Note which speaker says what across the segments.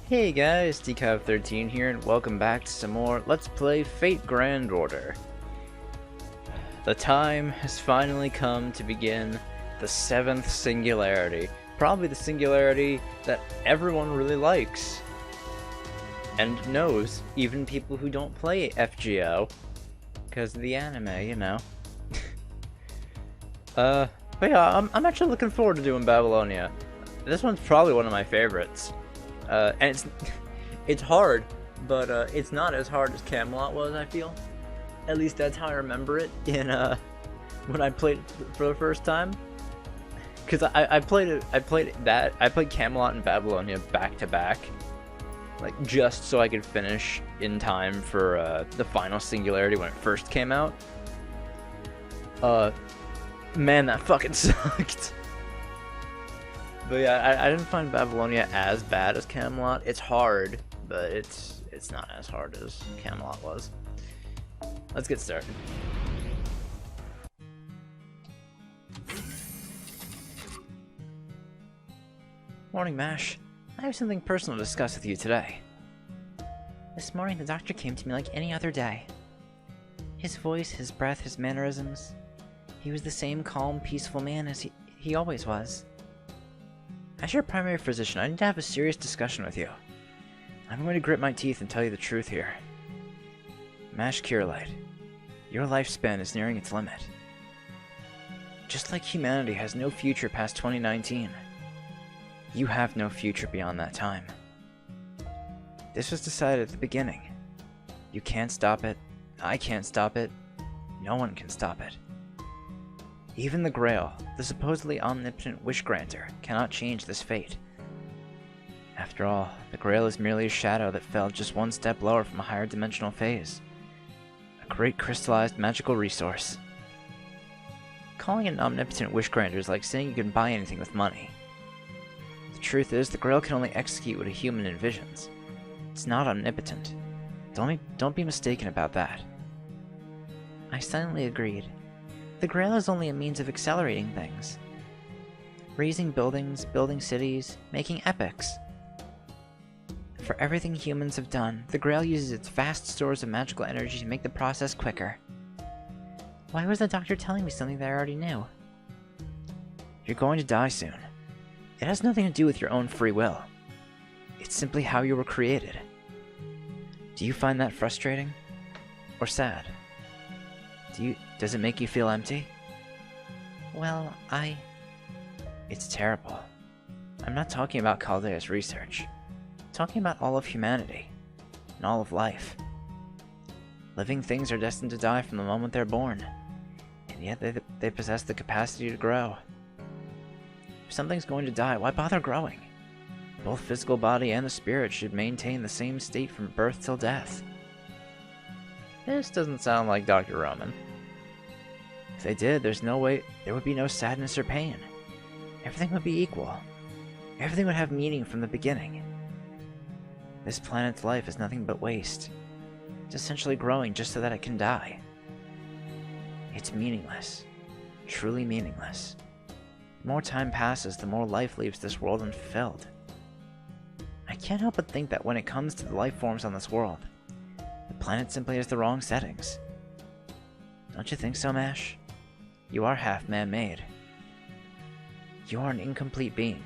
Speaker 1: Hey guys, DCAV13 here, and welcome back to some more Let's Play Fate Grand Order. The time has finally come to begin the 7th Singularity. Probably the Singularity that everyone really likes. And knows, even people who don't play FGO. Because of the anime, you know. But yeah, I'm actually looking forward to doing Babylonia. This one's probably one of my favorites. And it's hard, but it's not as hard as Camelot was, I feel. At least that's how I remember it in when I played it for the first time. Cause I played Camelot and Babylonia back to back, like just so I could finish in time for the final Singularity when it first came out. Man, that fucking sucked. But yeah, I didn't find Babylonia as bad as Camelot. It's hard, but it's not as hard as Camelot was. Let's get started. Morning, Mash. I have something personal to discuss with you today. This morning, the doctor came to me like any other day. His voice, his breath, his mannerisms. He was the same calm, peaceful man as he always was. As your primary physician, I need to have a serious discussion with you. I'm going to grit my teeth and tell you the truth here. Mash Curelight, your lifespan is nearing its limit. Just like humanity has no future past 2019, you have no future beyond that time. This was decided at the beginning. You can't stop it, I can't stop it, no one can stop it. Even the Grail, the supposedly omnipotent wish-granter, cannot change this fate. After all, the Grail is merely a shadow that fell just one step lower from a higher dimensional phase. A great crystallized magical resource. Calling it an omnipotent wish-granter is like saying you can buy anything with money. The truth is, the Grail can only execute what a human envisions. It's not omnipotent. Don't be mistaken about that. I silently agreed. The Grail is only a means of accelerating things. Raising buildings, building cities, making epics. For everything humans have done, the Grail uses its vast stores of magical energy to make the process quicker. Why was the doctor telling me something that I already knew? You're going to die soon. It has nothing to do with your own free will. It's simply how you were created. Do you find that frustrating? Or sad? Does it make you feel empty? Well, It's terrible. I'm not talking about Caldea's research. I'm talking about all of humanity. And all of life. Living things are destined to die from the moment they're born. And yet they possess the capacity to grow. If something's going to die, why bother growing? Both physical body and the spirit should maintain the same state from birth till death. This doesn't sound like Dr. Roman. If they did, there's no way there would be no sadness or pain. Everything would be equal. Everything would have meaning from the beginning. This planet's life is nothing but waste. It's essentially growing just so that it can die. It's meaningless. Truly meaningless. The more time passes, the more life leaves this world unfulfilled. I can't help but think that when it comes to the life forms on this world, the planet simply has the wrong settings. Don't you think so, Mash? You are half man-made. You are an incomplete being,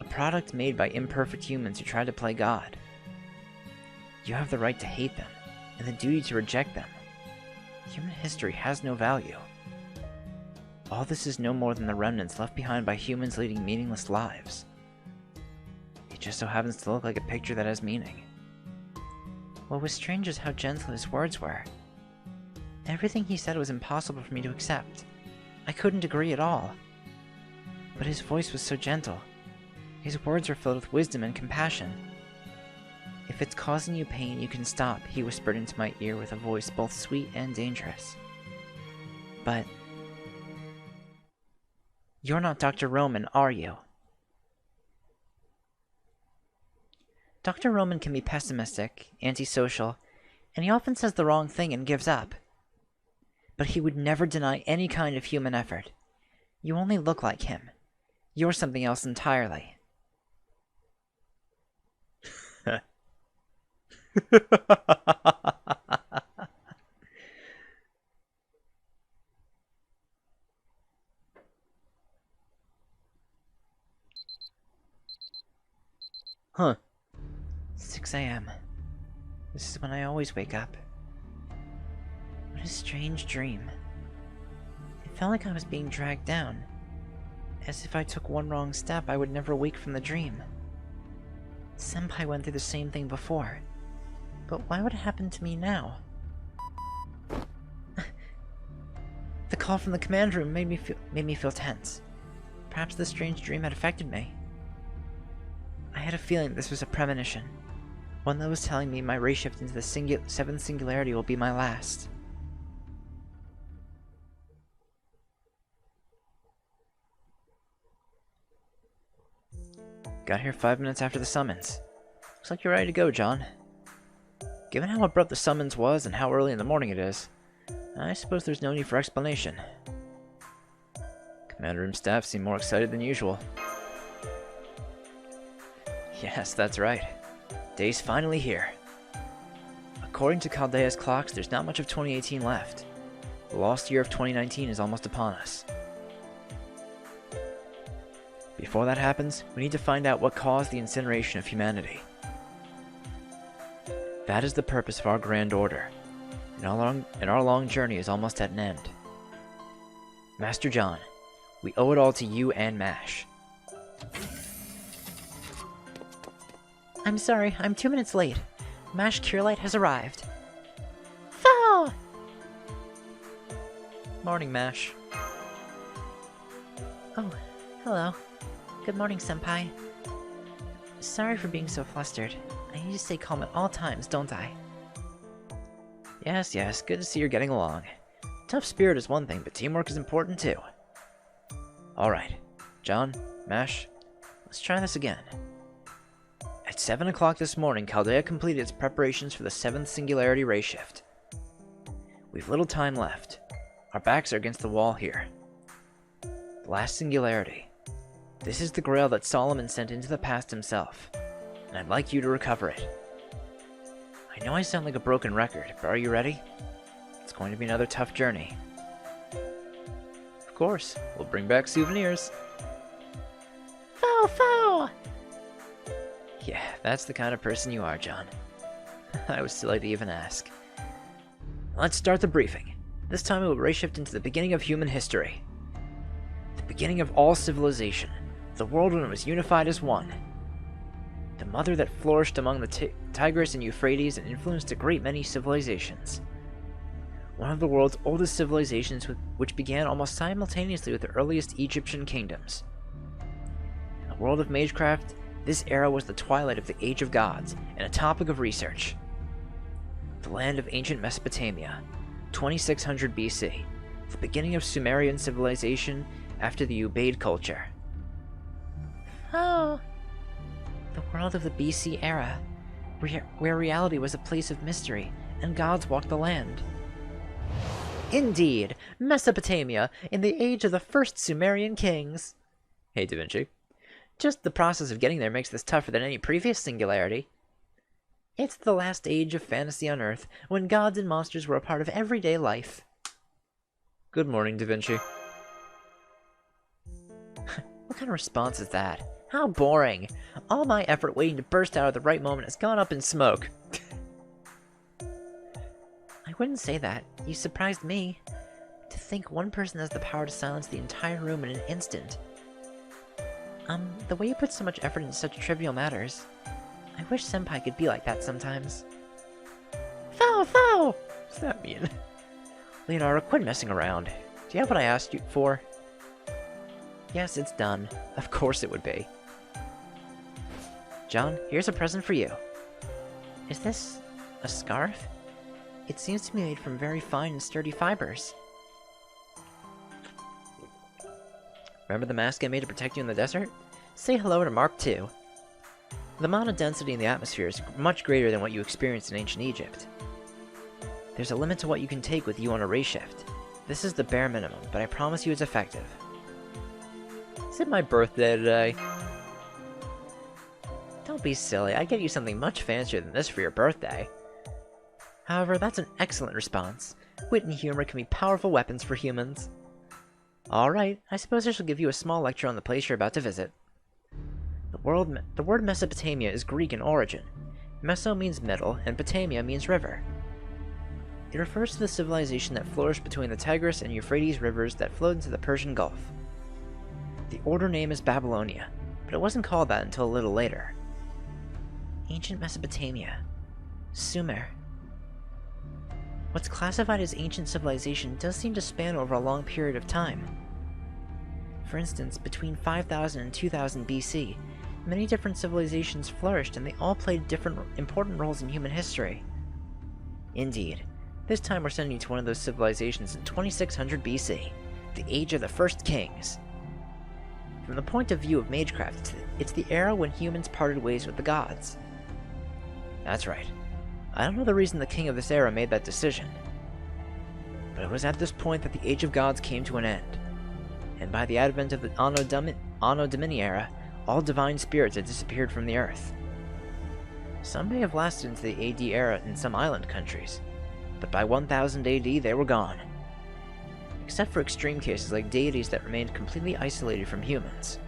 Speaker 1: a product made by imperfect humans who try to play God. You have the right to hate them, and the duty to reject them. Human history has no value. All this is no more than the remnants left behind by humans leading meaningless lives. It just so happens to look like a picture that has meaning. What was strange is how gentle his words were. Everything he said was impossible for me to accept. I couldn't agree at all. But his voice was so gentle. His words were filled with wisdom and compassion. If it's causing you pain, you can stop, he whispered into my ear with a voice both sweet and dangerous. But you're not Dr. Roman, are you? Dr. Roman can be pessimistic, antisocial, and he often says the wrong thing and gives up. But he would never deny any kind of human effort. You only look like him. You're something else entirely. Huh. 6 a.m. This is when I always wake up. What a strange dream. It felt like I was being dragged down. As if I took one wrong step, I would never wake from the dream. Senpai went through the same thing before. But why would it happen to me now? The call from the command room made me feel tense. Perhaps the strange dream had affected me. I had a feeling this was a premonition. One that was telling me my ray shift into the seventh singularity will be my last. Got here 5 minutes after the summons. Looks like you're ready to go, John. Given how abrupt the summons was and how early in the morning it is, I suppose there's no need for explanation. Command room staff seem more excited than usual. Yes, that's right. Day's finally here. According to Chaldea's clocks, there's not much of 2018 left. The lost year of 2019 is almost upon us. Before that happens, we need to find out what caused the incineration of humanity. That is the purpose of our Grand Order, and our long journey is almost at an end. Master John, we owe it all to you and MASH. I'm sorry, I'm 2 minutes late. MASH Curelight has arrived. Foul! Morning, MASH. Oh, hello. Good morning, Senpai. Sorry for being so flustered. I need to stay calm at all times, don't I? Yes, good to see you're getting along. Tough spirit is one thing, but teamwork is important too. Alright, John, MASH, let's try this again. At 7 o'clock this morning, Chaldea completed its preparations for the 7th Singularity ray shift. We've little time left. Our backs are against the wall here. The last Singularity. This is the grail that Solomon sent into the past himself, and I'd like you to recover it. I know I sound like a broken record, but are you ready? It's going to be another tough journey. Of course, we'll bring back souvenirs. Foul! Yeah, that's the kind of person you are, John. I was silly to even ask. Let's start the briefing. This time it will ray shift into the beginning of human history. The beginning of all civilization. The world when it was unified as one. The mother that flourished among the Tigris and Euphrates and influenced a great many civilizations. One of the world's oldest civilizations which began almost simultaneously with the earliest Egyptian kingdoms. In the world of magecraft, this era was the twilight of the Age of Gods and a topic of research. The land of ancient Mesopotamia, 2600 BC, the beginning of Sumerian civilization after the Ubaid culture. Oh, the world of the BC era, where reality was a place of mystery and gods walked the land. Indeed, Mesopotamia in the age of the first Sumerian kings. Hey, Da Vinci. Just the process of getting there makes this tougher than any previous singularity. It's the last age of fantasy on Earth, when gods and monsters were a part of everyday life. Good morning, Da Vinci. What kind of response is that? How boring! All my effort waiting to burst out at the right moment has gone up in smoke. I wouldn't say that. You surprised me. To think one person has the power to silence the entire room in an instant. The way you put so much effort into such trivial matters. I wish Senpai could be like that sometimes. Foul! What's that mean? Leonardo, quit messing around. Do you have what I asked you for? Yes, it's done. Of course it would be. John, here's a present for you. Is this a scarf? It seems to be made from very fine and sturdy fibers. Remember the mask I made to protect you in the desert? Say hello to Mark II. The amount of density in the atmosphere is much greater than what you experienced in ancient Egypt. There's a limit to what you can take with you on a ray shift. This is the bare minimum, but I promise you it's effective. Is it my birthday today? Don't Don't be silly, I'd get you something much fancier than this for your birthday. However, that's an excellent response. Wit and humor can be powerful weapons for humans. Alright, I suppose I shall give you a small lecture on the place you're about to visit. The word Mesopotamia is Greek in origin. Meso means middle, and Potamia means river. It refers to the civilization that flourished between the Tigris and Euphrates rivers that flowed into the Persian Gulf. The older name is Babylonia, but it wasn't called that until a little later. Ancient Mesopotamia. Sumer. What's classified as ancient civilization does seem to span over a long period of time. For instance, between 5000 and 2000 BC, many different civilizations flourished and they all played different important roles in human history. Indeed, this time we're sending you to one of those civilizations in 2600 BC, the Age of the First Kings. From the point of view of magecraft, it's the era when humans parted ways with the gods. That's right. I don't know the reason the king of this era made that decision, but it was at this point that the Age of Gods came to an end, and by the advent of the Anno Domini era, all divine spirits had disappeared from the earth. Some may have lasted into the AD era in some island countries, but by 1000 AD they were gone. Except for extreme cases like deities that remained completely isolated from humans.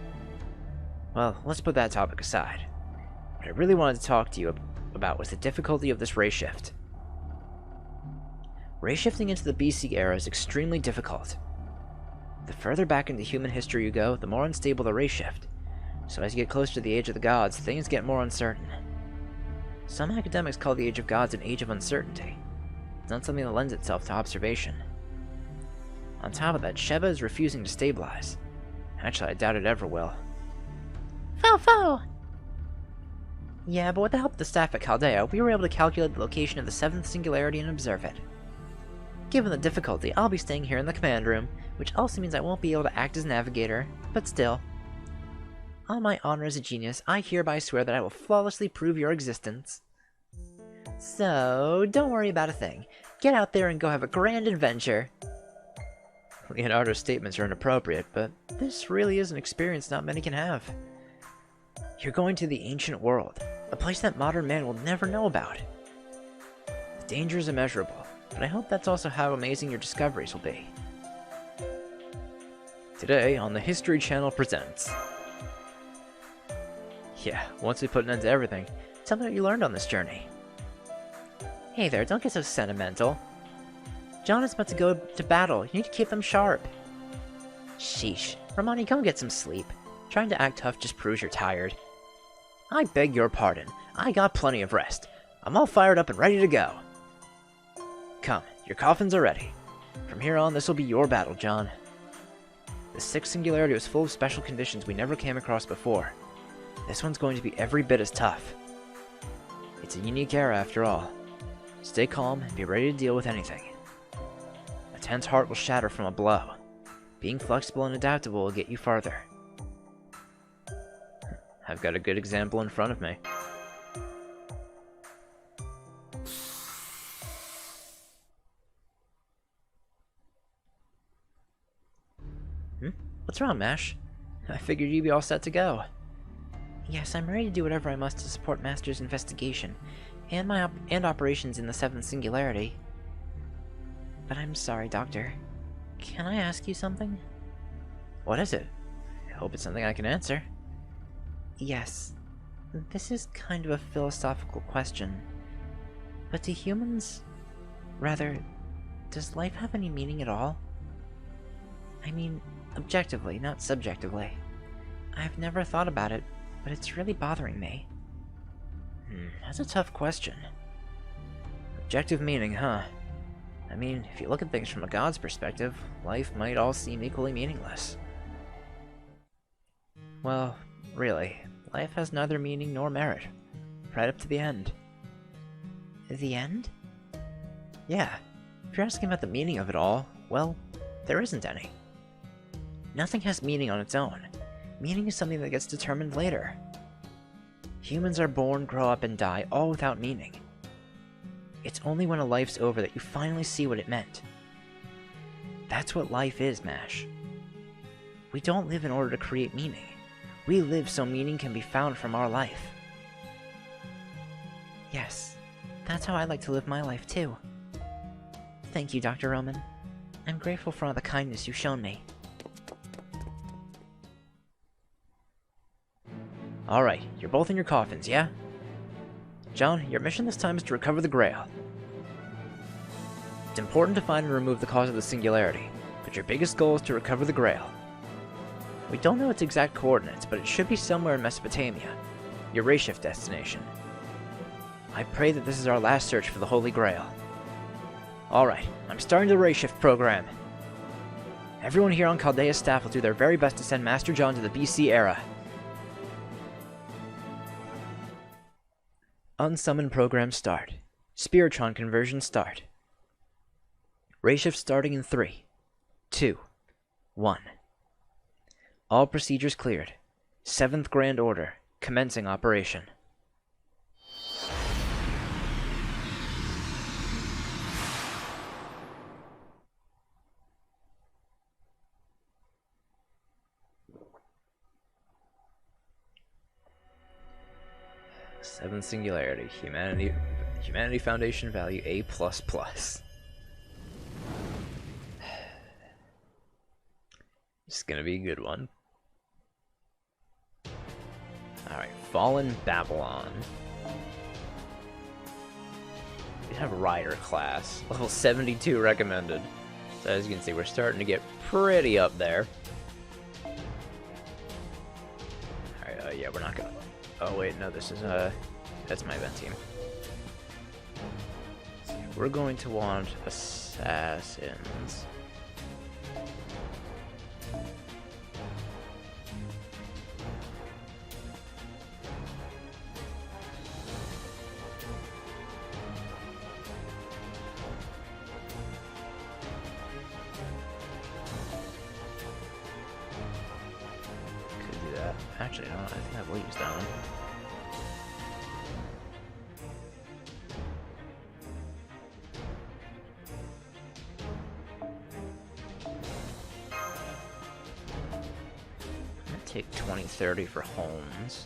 Speaker 1: Well, let's put that topic aside. What I really wanted to talk to you about was the difficulty of this race shift. Race shifting into the BC era is extremely difficult. The further back into human history you go, the more unstable the race shift. So as you get closer to the Age of the Gods, things get more uncertain. Some academics call the Age of Gods an age of uncertainty. It's not something that lends itself to observation. On top of that, Sheba is refusing to stabilize. Actually, I doubt it ever will. Fo! Yeah, but with the help of the staff at Chaldea, we were able to calculate the location of the 7th Singularity and observe it. Given the difficulty, I'll be staying here in the command room, which also means I won't be able to act as navigator, but still. On my honor as a genius, I hereby swear that I will flawlessly prove your existence. So, don't worry about a thing. Get out there and go have a grand adventure. Leonardo's statements are inappropriate, but this really is an experience not many can have. You're going to the ancient world, a place that modern man will never know about. The danger is immeasurable, but I hope that's also how amazing your discoveries will be. Today on the History Channel presents... Yeah, once we put an end to everything, tell me what you learned on this journey. Hey there, don't get so sentimental. John is about to go to battle. You need to keep them sharp. Sheesh. Romani, go and get some sleep. Trying to act tough just proves you're tired. I beg your pardon. I got plenty of rest. I'm all fired up and ready to go. Come, your coffins are ready. From here on, this will be your battle, John. The 6th Singularity was full of special conditions we never came across before. This one's going to be every bit as tough. It's a unique era after all. Stay calm and be ready to deal with anything. A tense heart will shatter from a blow. Being flexible and adaptable will get you farther. I've got a good example in front of me. What's wrong, Mash? I figured you'd be all set to go. Yes, I'm ready to do whatever I must to support Master's investigation, and operations in the 7th Singularity. But I'm sorry, Doctor. Can I ask you something? What is it? I hope it's something I can answer. Yes. This is kind of a philosophical question. But do humans... Rather, does life have any meaning at all? I mean, objectively, not subjectively. I've never thought about it, but it's really bothering me. That's a tough question. Objective meaning, huh? I mean, if you look at things from a god's perspective, life might all seem equally meaningless. Well, really, life has neither meaning nor merit. Right up to the end. The end? Yeah, if you're asking about the meaning of it all, well, there isn't any. Nothing has meaning on its own. Meaning is something that gets determined later. Humans are born, grow up, and die, all without meaning. It's only when a life's over that you finally see what it meant. That's what life is, Mash. We don't live in order to create meaning. We live so meaning can be found from our life. Yes, that's how I like to live my life too. Thank you, Dr. Roman. I'm grateful for all the kindness you've shown me. Alright, you're both in your coffins, yeah? John, your mission this time is to recover the Grail. It's important to find and remove the cause of the Singularity, but your biggest goal is to recover the Grail. We don't know its exact coordinates, but it should be somewhere in Mesopotamia, your Rayshift destination. I pray that this is our last search for the Holy Grail. Alright, I'm starting the Rayshift program. Everyone here on Chaldea's staff will do their very best to send Master John to the BC era. Unsummon program start. Spiritron conversion start. Rayshift starting in 3, 2, 1. All procedures cleared. 7th Grand Order, commencing operation. Seventh Singularity, Humanity Foundation value A++. It's gonna be a good one. Alright, Fallen Babylon. We have Rider class, level 72 recommended. So as you can see, we're starting to get pretty up there. Alright, yeah, we're not gonna... Oh wait, no, this is, that's my event team. So we're going to want Assassins. Actually, I think I will use that one. I'm gonna take 20-30 for Holmes.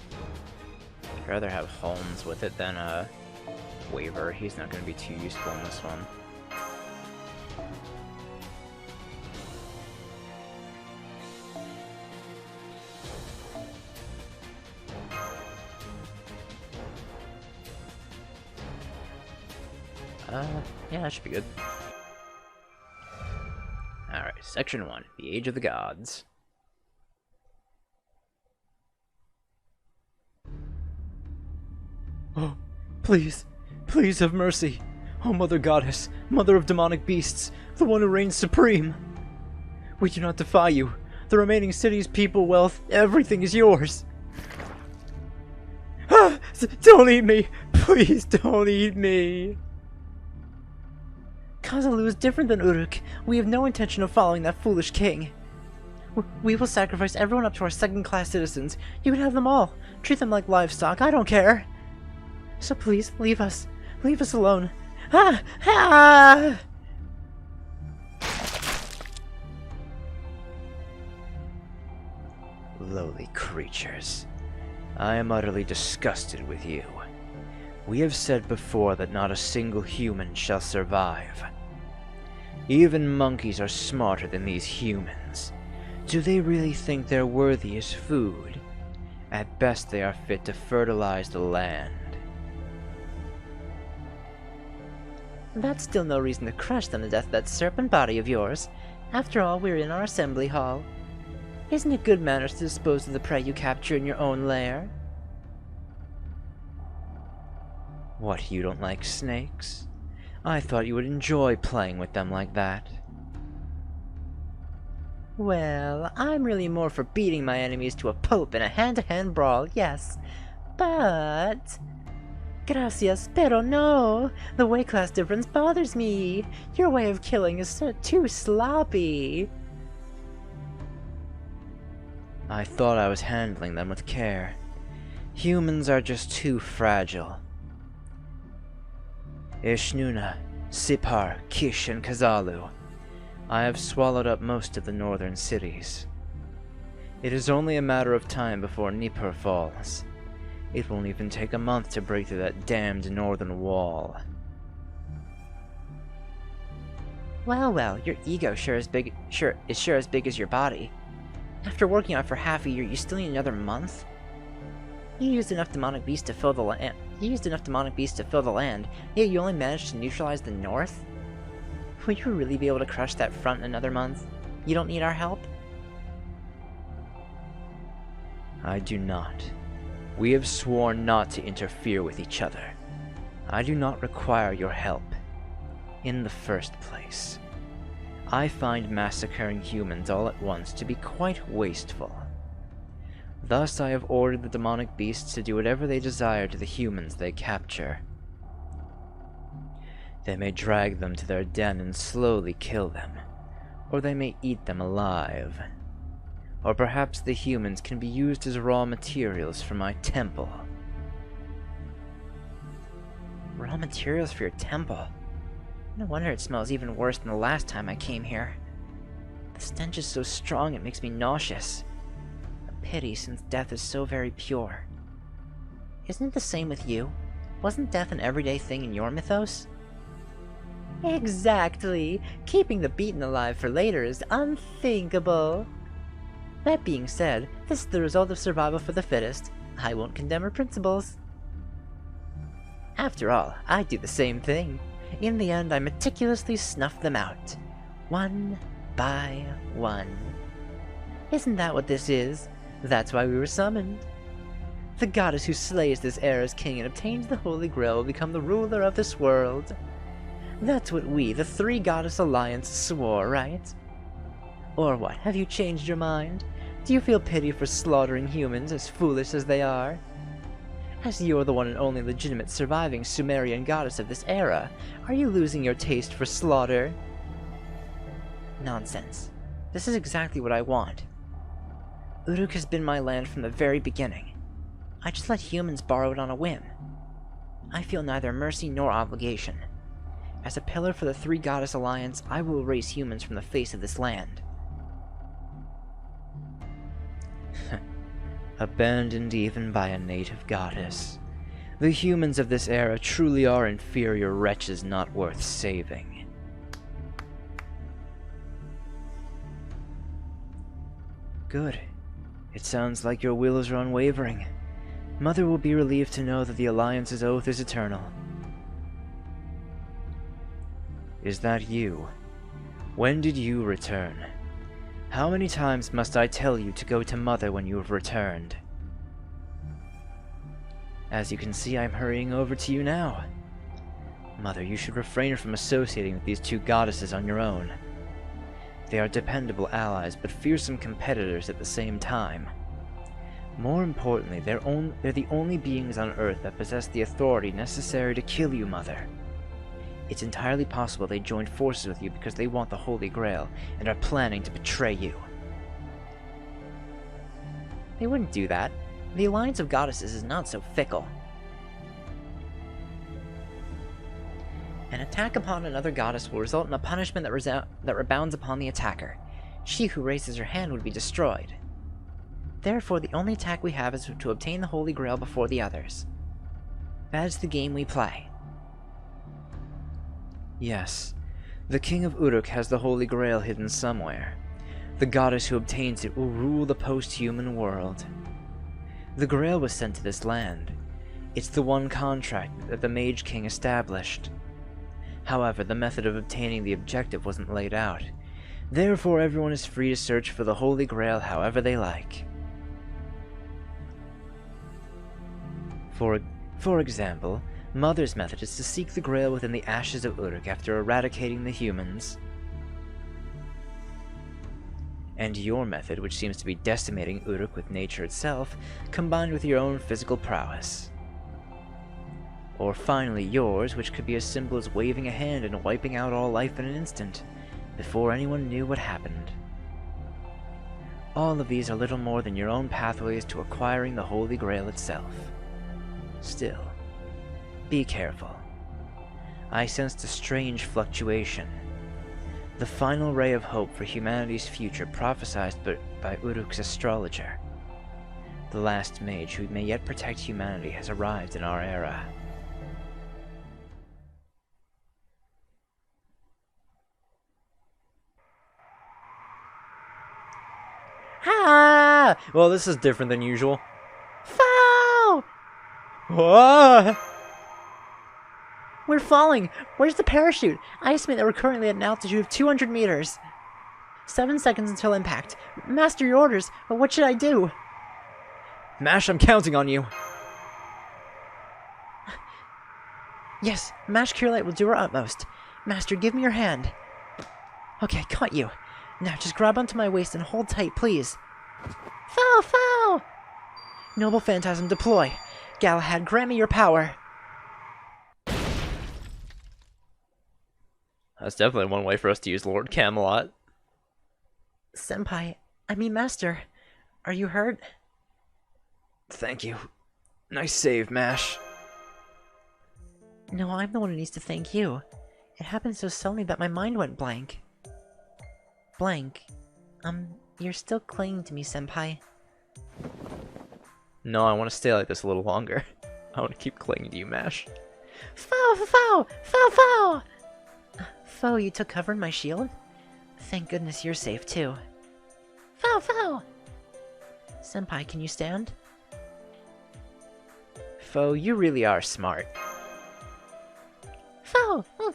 Speaker 1: I'd rather have Holmes with it than Waver. He's not gonna be too useful in this one. Yeah, that should be good. Alright, Section 1, The Age of the Gods. Oh, please, please have mercy. Oh, Mother Goddess, Mother of demonic beasts, the one who reigns supreme. We do not defy you. The remaining cities, people, wealth, everything is yours. Ah, don't eat me! Please don't eat me! Kazalu is different than Uruk. We have no intention of following that foolish king. We will sacrifice everyone up to our second-class citizens. You can have them all. Treat them like livestock. I don't care. So please, leave us. Leave us alone. Ah! Ah! Lowly creatures. I am utterly disgusted with you. We have said before that not a single human shall survive. Even monkeys are smarter than these humans. Do they really think they're worthy as food? At best they are fit to fertilize the land. That's still no reason to crush them to death, that serpent body of yours. After all, we're in our assembly hall. Isn't it good manners to dispose of the prey you capture in your own lair? What, you don't like snakes? I thought you would enjoy playing with them like that. Well, I'm really more for beating my enemies to a pulp in a hand-to-hand brawl, yes. But... Gracias, pero no! The weight class difference bothers me! Your way of killing is too sloppy! I thought I was handling them with care. Humans are just too fragile. Ishnuna, Sipar, Kish, and Kazalu. I have swallowed up most of the northern cities. It is only a matter of time before Nippur falls. It won't even take a month to break through that damned northern wall. Well, your ego is sure as big as your body. After working on it for half a year, you still need another month? You used enough demonic beasts to fill the land. Yet you only managed to neutralize the north? Will you really be able to crush that front in another month? You don't need our help? I do not. We have sworn not to interfere with each other. I do not require your help. In the first place, I find massacring humans all at once to be quite wasteful. Thus I have ordered the demonic beasts to do whatever they desire to the humans they capture. They may drag them to their den and slowly kill them, or they may eat them alive. Or perhaps the humans can be used as raw materials for my temple. Raw materials for your temple? No wonder it smells even worse than the last time I came here. The stench is so strong it makes me nauseous. A pity, since death is so very pure. Isn't it the same with you? Wasn't death an everyday thing in your mythos? Exactly! Keeping the beaten alive for later is unthinkable! That being said, this is the result of survival for the fittest. I won't condemn her principles. After all, I do the same thing. In the end, I meticulously snuff them out. One by one. Isn't that what this is? That's why we were summoned. The goddess who slays this era's king and obtains the Holy Grail will become the ruler of this world. That's what we, the Three Goddess Alliance, swore, right? Or what, have you changed your mind? Do you feel pity for slaughtering humans, as foolish as they are? As you're the one and only legitimate surviving Sumerian goddess of this era, are you losing your taste for slaughter? Nonsense. This is exactly what I want. Uruk has been my land from the very beginning. I just let humans borrow it on a whim. I feel neither mercy nor obligation. As a pillar for the Three Goddess Alliance, I will erase humans from the face of this land. Abandoned even by a native goddess. The humans of this era truly are inferior wretches not worth saving. Good. It sounds like your wills are unwavering. Mother will be relieved to know that the Alliance's oath is eternal. Is that you? When did you return? How many times must I tell you to go to Mother when you have returned? As you can see, I'm hurrying over to you now. Mother, you should refrain from associating with these two goddesses on your own. They are dependable allies, but fearsome competitors at the same time. More importantly, they're the only beings on Earth that possess the authority necessary to kill you, Mother. It's entirely possible they joined forces with you because they want the Holy Grail and are planning to betray you. They wouldn't do that. The Alliance of Goddesses is not so fickle. An attack upon another goddess will result in a punishment that rebounds upon the attacker. She who raises her hand would be destroyed. Therefore, the only attack we have is to obtain the Holy Grail before the others. That is the game we play. Yes, the King of Uruk has the Holy Grail hidden somewhere. The goddess who obtains it will rule the post-human world. The Grail was sent to this land. It's the one contract that the Mage King established. However, the method of obtaining the objective wasn't laid out. Therefore, everyone is free to search for the Holy Grail however they like. For example, Mother's method is to seek the Grail within the ashes of Uruk after eradicating the humans. And your method, which seems to be decimating Uruk with nature itself, combined with your own physical prowess. Or finally yours, which could be as simple as waving a hand and wiping out all life in an instant, before anyone knew what happened. All of these are little more than your own pathways to acquiring the Holy Grail itself. Still, be careful. I sensed a strange fluctuation. The final ray of hope for humanity's future prophesied by Uruk's astrologer. The last mage who may yet protect humanity has arrived in our era. Ah! Well, this is different than usual. Foul! Whoa! We're falling! Where's the parachute? I estimate that we're currently at an altitude of 200 meters. 7 seconds until impact. Master, your orders. But what should I do? Mash, I'm counting on you. Yes, Mash Cure Light will do our utmost. Master, give me your hand. Okay, caught you. Now just grab onto my waist and hold tight, please. Foul, foul! Noble Phantasm, deploy. Galahad, grant me your power. That's definitely one way for us to use Lord Camelot. Senpai, I mean Master, are you hurt? Thank you. Nice save, Mash. No, I'm the one who needs to thank you. It happened so suddenly that my mind went blank. Blank? You're still clinging to me, Senpai. No, I want to stay like this a little longer. I want to keep clinging to you, Mash. Foul, foul, foul, foul! Foe, you took cover in my shield? Thank goodness you're safe, too. Foul, foul! Senpai, can you stand? Foe, you really are smart. Foul! Foul,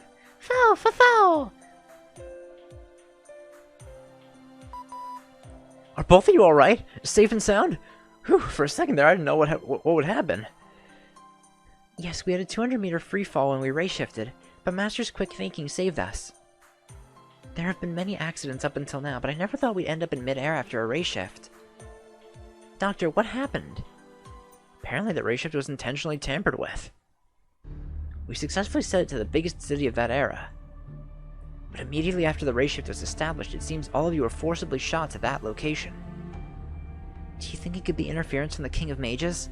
Speaker 1: foul, foul! Are both of you alright? Safe and sound? Whew, for a second there I didn't know what would happen. Yes, we had a 200-meter free fall when we ray shifted, but Master's quick thinking saved us. There have been many accidents up until now, but I never thought we'd end up in mid-air after a ray shift. Doctor, what happened? Apparently the ray shift was intentionally tampered with. We successfully set it to the biggest city of that era. But immediately after the ray shift was established, it seems all of you were forcibly shot to that location. Do you think it could be interference from the King of Mages?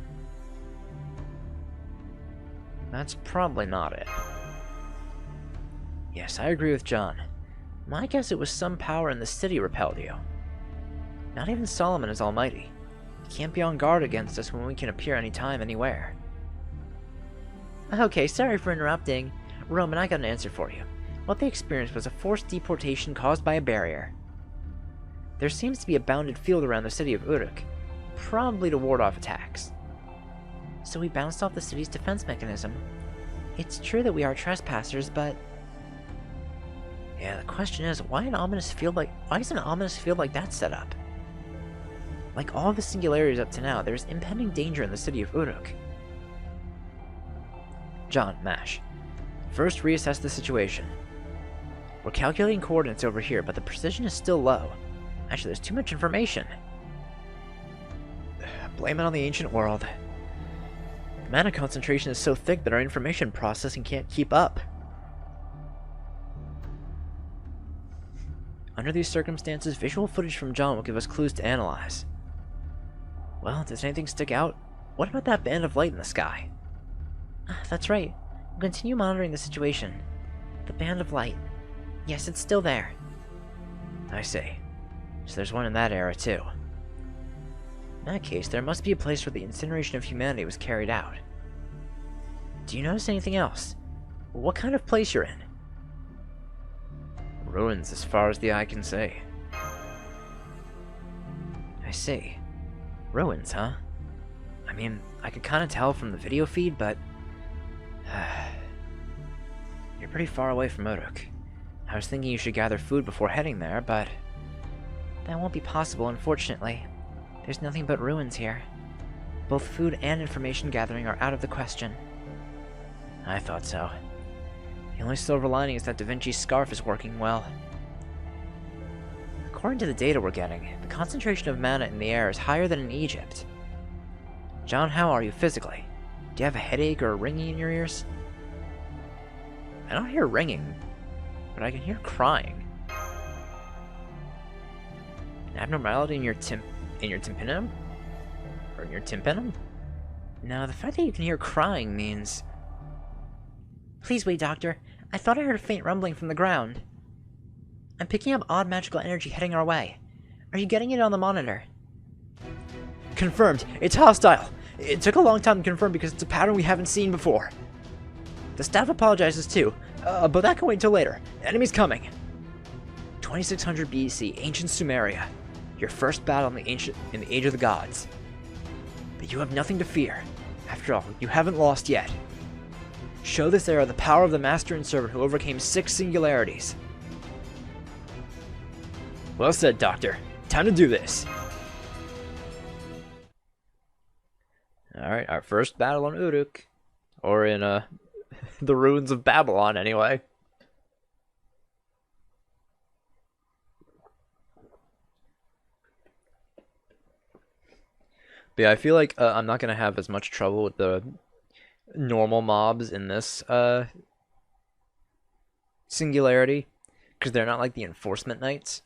Speaker 1: That's probably not it. Yes, I agree with John. My guess it was some power in the city repelled you. Not even Solomon is almighty. He can't be on guard against us when we can appear anytime, anywhere. Okay, sorry for interrupting. Roman, I got an answer for you. What they experienced was a forced deportation caused by a barrier. There seems to be a bounded field around the city of Uruk, probably to ward off attacks. So we bounced off the city's defense mechanism. It's true that we are trespassers, but... Yeah, the question is, why is an ominous field like that set up? Like all the singularities up to now, there is impending danger in the city of Uruk. John, Mash, first reassess the situation. We're calculating coordinates over here, but the precision is still low. Actually, there's too much information. Blame it on the ancient world. Mana concentration is so thick that our information processing can't keep up. Under these circumstances, visual footage from John will give us clues to analyze. Well, does anything stick out? What about that band of light in the sky? That's right. We'll continue monitoring the situation. The band of light. Yes, it's still there. I see. So there's one in that era, too. In that case, there must be a place where the incineration of humanity was carried out. Do you notice anything else? What kind of place you're in? Ruins as far as the eye can see. I see. Ruins, huh? I mean, I could kind of tell from the video feed, but... You're pretty far away from Uruk. I was thinking you should gather food before heading there, but... That won't be possible, unfortunately. There's nothing but ruins here. Both food and information gathering are out of the question. I thought so. The only silver lining is that Da Vinci's scarf is working well. According to the data we're getting, the concentration of mana in the air is higher than in Egypt. John, how are you physically? Do you have a headache or a ringing in your ears? I don't hear ringing, but I can hear crying. An abnormality in your tympanum? Or in your tympanum? No, the fact that you can hear crying means... Please wait, Doctor. I thought I heard a faint rumbling from the ground. I'm picking up odd magical energy heading our way. Are you getting it on the monitor? Confirmed. It's hostile. It took a long time to confirm because it's a pattern we haven't seen before. The staff apologizes too, but that can wait until later. Enemy's coming. 2600 BC, ancient Sumeria. Your first battle in the Age of the Gods. But you have nothing to fear. After all, you haven't lost yet. Show this era the power of the Master and Servant who overcame 6 singularities. Well said, Doctor. Time to do this. Alright, our first battle on Uruk. Or in, the ruins of Babylon, anyway. But yeah, I feel like I'm not going to have as much trouble with the normal mobs in this Singularity. Because they're not like the Enforcement Knights.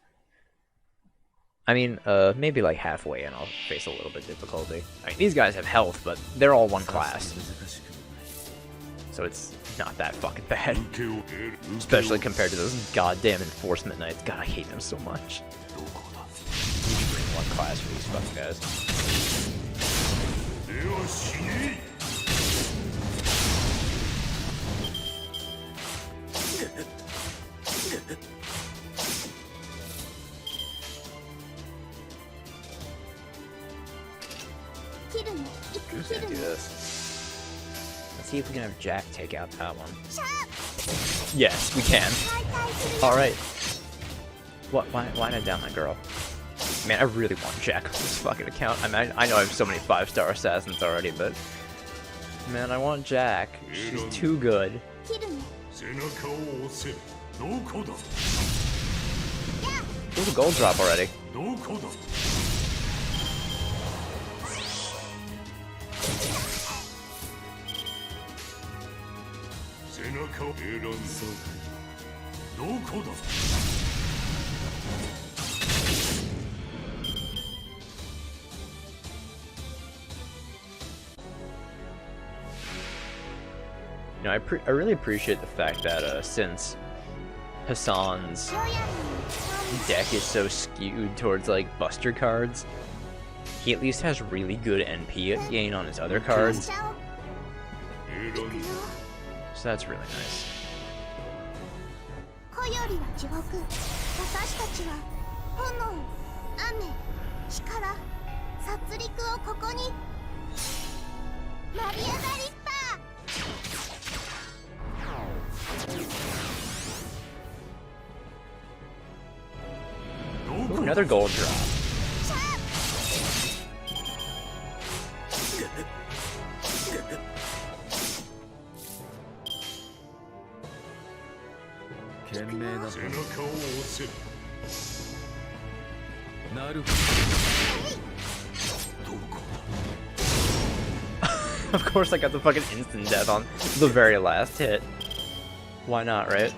Speaker 1: I mean, maybe like halfway and I'll face a little bit of difficulty. I mean, these guys have health, but they're all one class. So it's not that fucking bad. Especially compared to those goddamn Enforcement Knights. God, I hate them so much. Bring one class for these fucking guys. Who's gonna do this? Let's see if we can have Jack take out that one. Yes, we can. Alright. What? Why not down that girl? Man, I really want Jack on this fucking account. I mean, I know I have so many 5-star assassins already, but... Man, I want Jack. She's too good. There's a gold drop already. You know, I really appreciate the fact that since Hassan's deck is so skewed towards like Buster cards, he at least has really good NP gain on his other cards. So that's really nice. Ooh, another gold drop. Of course I got the fucking instant death on the very last hit. Why not, right?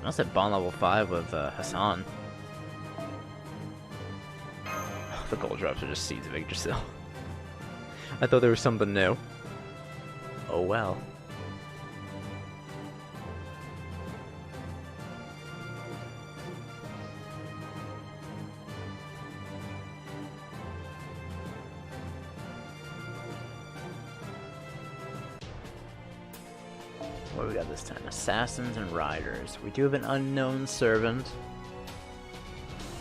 Speaker 1: I was at bond level 5 with Hassan. The gold drops are just seeds of Yggdrasil. I thought there was something new. Oh well. What do we got this time? Assassins and riders. We do have an unknown servant,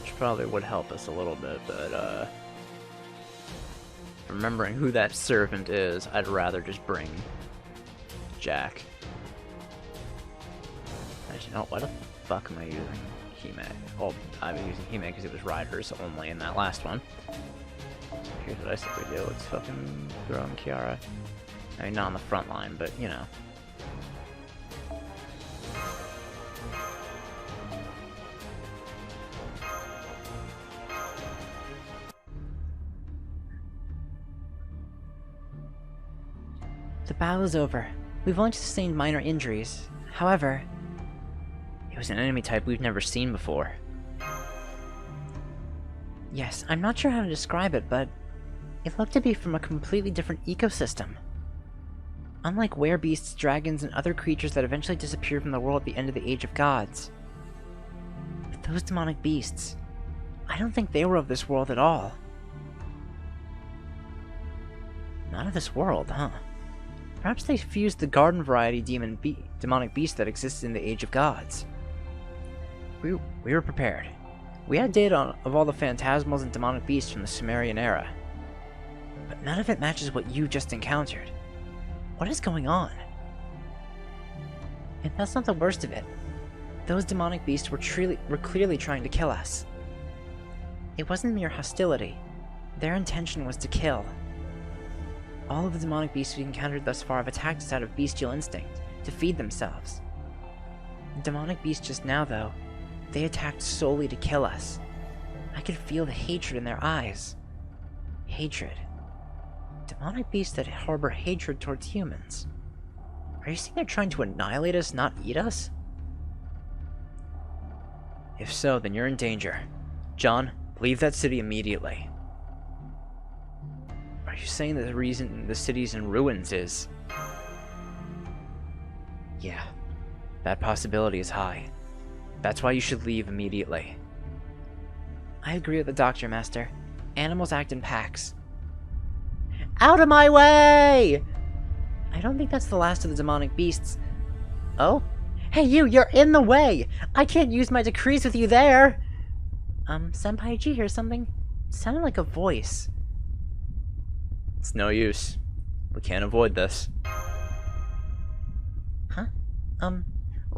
Speaker 1: which probably would help us a little bit, but remembering who that servant is, I'd rather just bring Jack. Actually, no, why the fuck am I using Hime? Well, I'm using Hime because it was riders only in that last one. Here's what I said we do. Let's fucking throw in Kiara. I mean, not on the front line, but, you know. The battle is over. We've only sustained minor injuries. However, it was an enemy type we've never seen before. Yes, I'm not sure how to describe it, but it looked to be from a completely different ecosystem. Unlike werebeasts, dragons, and other creatures that eventually disappeared from the world at the end of the Age of Gods. But those demonic beasts, I don't think they were of this world at all. Not of this world, huh? Perhaps they fused the garden variety demonic beast that exists in the Age of Gods. We were prepared. We had data of all the phantasmals and demonic beasts from the Sumerian era. But none of it matches what you just encountered. What is going on? And that's not the worst of it. Those demonic beasts were clearly trying to kill us. It wasn't mere hostility. Their intention was to kill. All of the demonic beasts we encountered thus far have attacked us out of bestial instinct, to feed themselves. The demonic beasts just now, though, they attacked solely to kill us. I could feel the hatred in their eyes. Hatred. Demonic beasts that harbor hatred towards humans. Are you saying they're trying to annihilate us, not eat us? If so, then you're in danger. John, leave that city immediately. Are you saying that the reason the city's in ruins is... Yeah, that possibility is high. That's why you should leave immediately. I agree with the Doctor, Master. Animals act in packs. Out of my way! I don't think that's the last of the demonic beasts. Oh? Hey you, you're in the way! I can't use my decrees with you there! Senpai, did you hear something? It sounded like a voice. It's no use. We can't avoid this. Huh?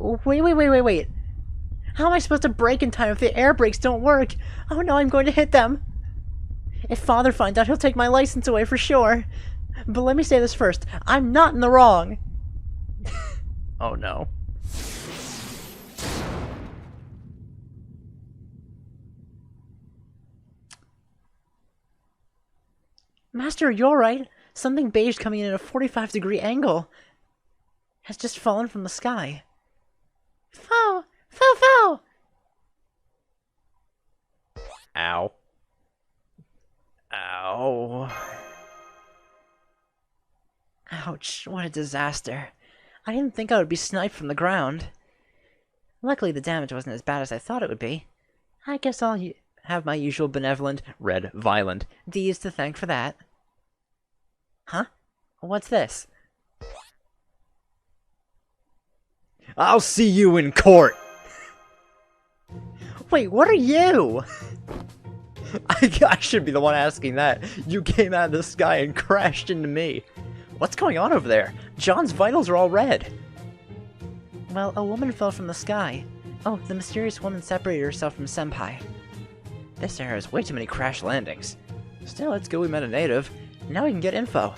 Speaker 1: Wait. How am I supposed to brake in time if the air brakes don't work? Oh no, I'm going to hit them! If Father finds out, he'll take my license away for sure. But let me say this first. I'm not in the wrong! Oh no. Master, are you alright? Something beige coming in at a 45-degree angle has just fallen from the sky. Fow! Ow. Ow. Ouch, what a disaster. I didn't think I would be sniped from the ground. Luckily, the damage wasn't as bad as I thought it would be. I guess I'll have my usual benevolent, red, violent D's to thank for that. Huh? What's this? I'll see you in court! Wait, what are you? I should be the one asking that. You came out of the sky and crashed into me. What's going on over there? John's vitals are all red. Well, a woman fell from the sky. Oh, the mysterious woman separated herself from Senpai. This area has way too many crash landings. Still, it's good we met a native. Now we can get info.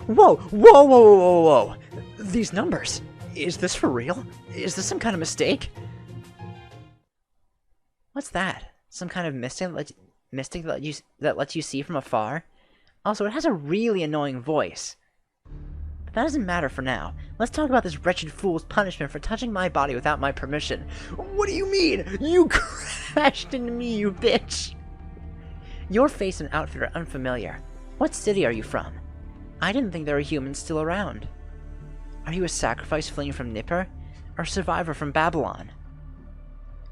Speaker 1: Whoa! These numbers. Is this for real? Is this some kind of mistake? What's that? Some kind of mystic that lets you see from afar? Also, it has a really annoying voice. But that doesn't matter for now. Let's talk about this wretched fool's punishment for touching my body without my permission. What do you mean? You crashed into me, you bitch! Your face and outfit are unfamiliar. What city are you from? I didn't think there were humans still around. Are you a sacrifice fleeing from Nippur? Or a survivor from Babylon?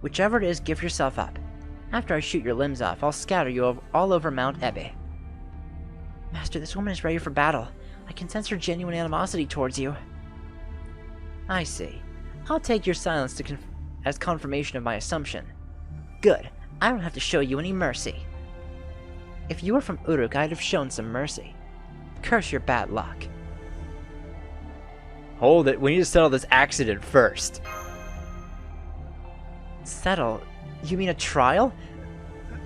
Speaker 1: Whichever it is, give yourself up. After I shoot your limbs off, I'll scatter you all over Mount Ebbe. Master, this woman is ready for battle. I can sense her genuine animosity towards you. I see. I'll take your silence as confirmation of my assumption. Good. I don't have to show you any mercy. If you were from Uruk, I'd have shown some mercy. Curse your bad luck. Hold it. We need to settle this accident first. Settle? You mean a trial?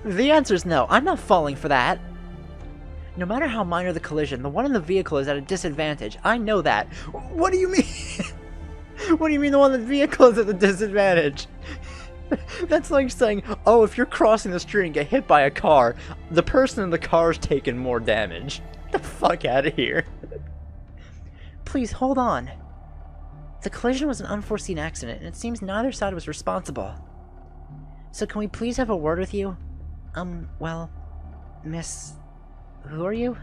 Speaker 1: The answer's no. I'm not falling for that. No matter how minor the collision, the one in the vehicle is at a disadvantage. I know that. What do you mean? What do you mean the one in the vehicle is at a disadvantage? That's like saying, oh, if you're crossing the street and get hit by a car, the person in the car's taking more damage. Get the fuck out of here. Please, hold on. The collision was an unforeseen accident, and it seems neither side was responsible. So can we please have a word with you? Well, Miss... Who are you?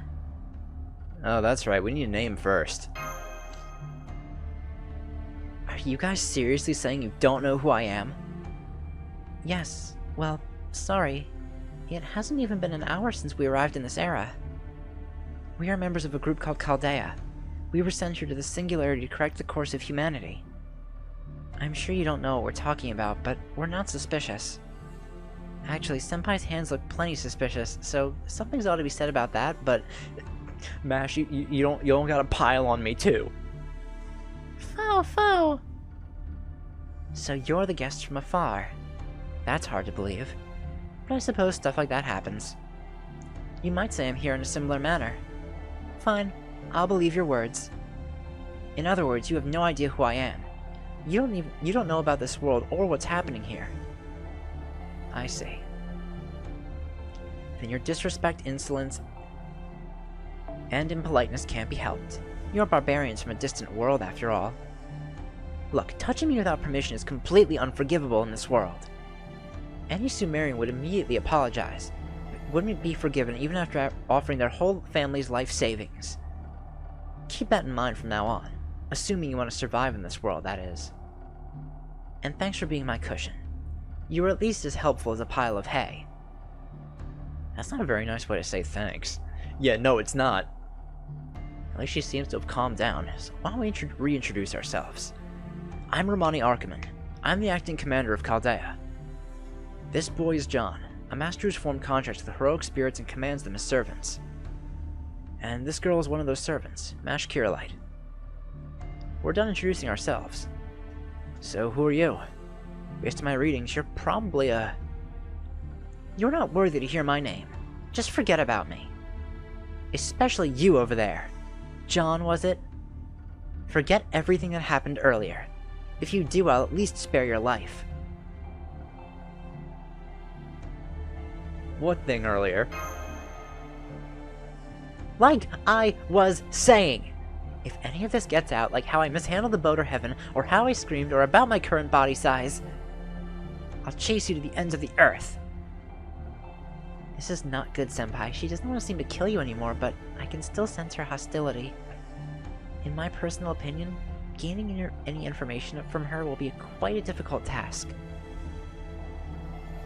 Speaker 1: Oh, that's right. We need a name first. Are you guys seriously saying you don't know who I am? Yes. Well, sorry. It hasn't even been an hour since we arrived in this era. We are members of a group called Chaldea. We were sent here to the Singularity to correct the course of humanity. I'm sure you don't know what we're talking about, but we're not suspicious. Actually, Senpai's hands look plenty suspicious, so something's ought to be said about that, but... Mash, you don't gotta pile on me, too. Foe! So you're the guest from afar. That's hard to believe. But I suppose stuff like that happens. You might say I'm here in a similar manner. Fine, I'll believe your words. In other words, you have no idea who I am. You don't know about this world or what's happening here. I see. Then your disrespect, insolence, and impoliteness can't be helped. You're barbarians from a distant world, after all. Look, touching me without permission is completely unforgivable in this world. Any Sumerian would immediately apologize. Wouldn't be forgiven even after offering their whole family's life savings. Keep that in mind from now on. Assuming you want to survive in this world, that is. And thanks for being my cushion. You were at least as helpful as a pile of hay. That's not a very nice way to say thanks. Yeah, no, it's not. At least she seems to have calmed down, so why don't we reintroduce ourselves? I'm Romani Archiman. I'm the acting commander of Chaldea. This boy is John, a master who's formed contracts with heroic spirits and commands them as servants. And this girl is one of those servants, Mash Kirillite. We're done introducing ourselves. So who are you? Based on my readings, you're probably a... You're not worthy to hear my name. Just forget about me. Especially you over there. John, was it? Forget everything that happened earlier. If you do, I'll at least spare your life. What thing earlier? Like I was saying, if any of this gets out, like how I mishandled the boat or heaven, or how I screamed, or about my current body size, I'll chase you to the ends of the earth. This is not good, Senpai. She doesn't want to seem to kill you anymore, but I can still sense her hostility. In my personal opinion, gaining any information from her will be quite a difficult task.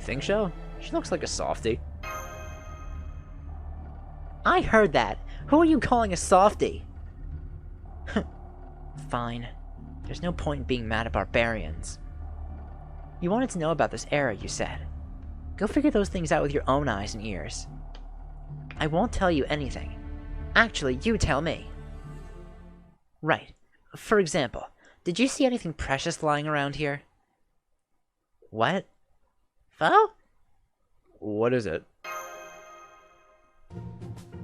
Speaker 1: Think so? She looks like a softie. I heard that! Who are you calling a softie? Fine. There's no point in being mad at barbarians. You wanted to know about this era, you said. Go figure those things out with your own eyes and ears. I won't tell you anything. Actually, you tell me. Right. For example, did you see anything precious lying around here? What? Foe? What is it?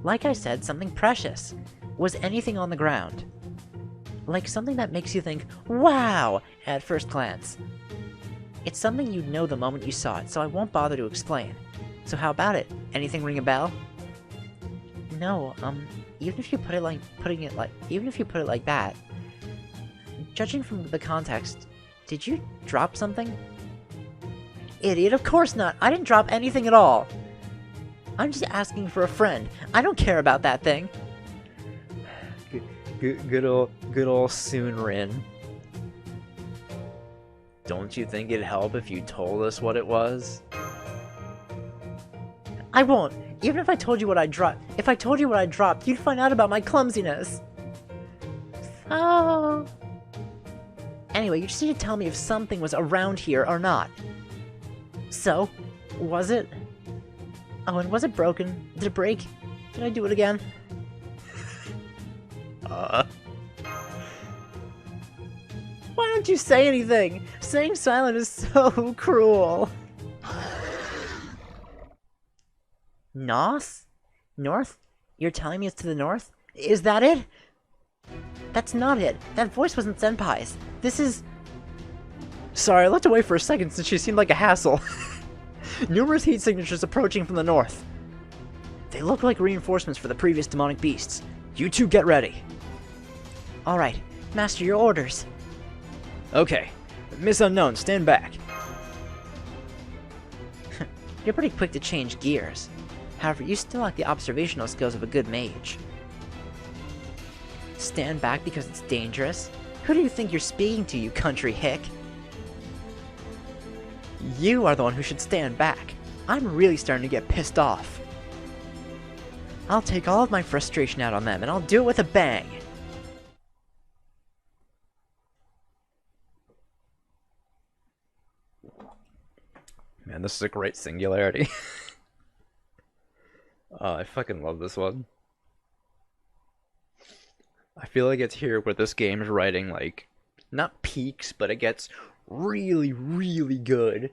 Speaker 1: Like I said, something precious. Was anything on the ground? Like something that makes you think, wow, at first glance. It's something you'd know the moment you saw it, so I won't bother to explain. So how about it? Anything ring a bell? No, even if you put it like that, judging from the context, did you drop something? Idiot, of course not! I didn't drop anything at all! I'm just asking for a friend. I don't care about that thing. Good old Soonrin. Don't you think it'd help if you told us what it was? I won't. Even if I told you what I dropped. If I told you what I dropped, you'd find out about my clumsiness. Oh. Anyway, you just need to tell me if something was around here or not. So, was it? Oh, and was it broken? Did it break? Did I do it again? Why don't you say anything? Staying silent is so cruel. North? North? You're telling me it's to the north? Is that it? That's not it. That voice wasn't Senpai's. This is... Sorry, I looked away for a second since she seemed like a hassle. Numerous heat signatures approaching from the north. They look like reinforcements for the previous demonic beasts. You two get ready. Alright, Master, your orders. Okay. Miss Unknown, stand back. You're pretty quick to change gears. However, you still lack the observational skills of a good mage. Stand back because it's dangerous? Who do you think you're speaking to, you country hick? You are the one who should stand back. I'm really starting to get pissed off. I'll take all of my frustration out on them, and I'll do it with a bang.
Speaker 2: Man, this is a great Singularity. Oh, I fucking love this one. I feel like it's here where this game's writing, like, not peaks, but it gets really, really good.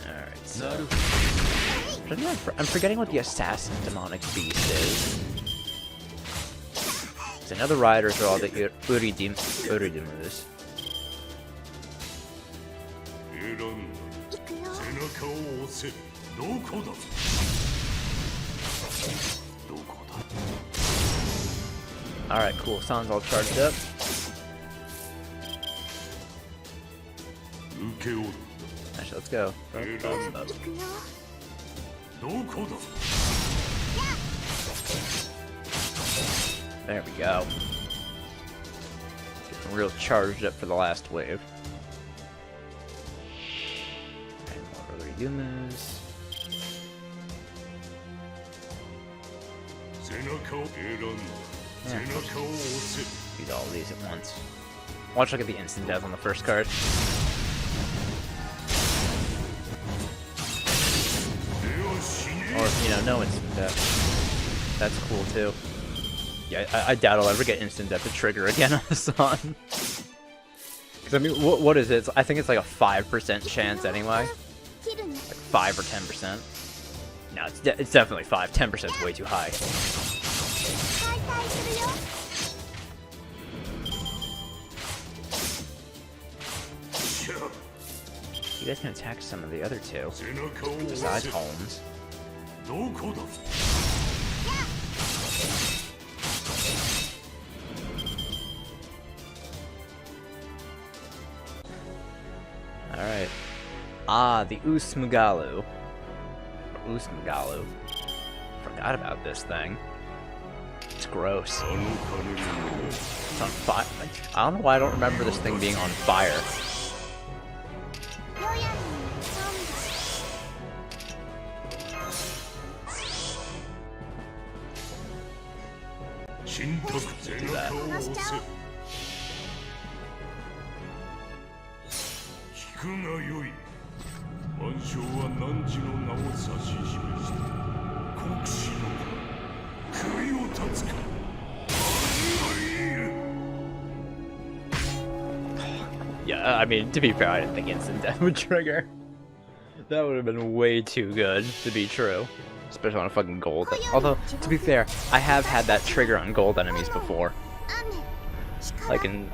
Speaker 2: Alright, so... I'm forgetting what the assassin demonic beast is. So I know the riders are all the Uridimus. Alright, cool. Sounds all charged up. Actually, let's go. Up. There we go. Getting real charged up for the last wave. And more Uridimus. Yeah, beat all these at once. Watch, look at the instant death on the first card. Or, you know, no instant death. That's cool too. Yeah, I doubt I'll ever get instant death to trigger again on the song. Because, I mean, what is it? I think it's like a 5% chance anyway. Like 5 or 10%. No, it's definitely 5. 10% is way too high. You guys can attack some of the other two, besides Holmes. Alright. Ah, the Usmugalu. Usmugalu. Forgot about this thing. It's gross. It's on fire. I don't know why I don't remember this thing being on fire. Do that. Yeah, I mean, to be fair, I didn't think instant death would trigger. That would have been way too good to be true. Especially on a fucking gold. Although, to be fair, I have had that trigger on gold enemies before. Like in,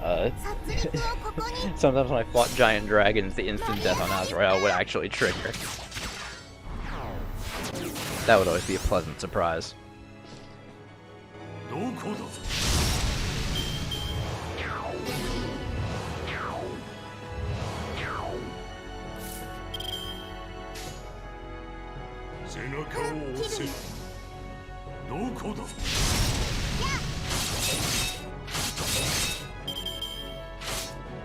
Speaker 2: sometimes when I fought giant dragons, the instant death on Azrael would actually trigger. That would always be a pleasant surprise.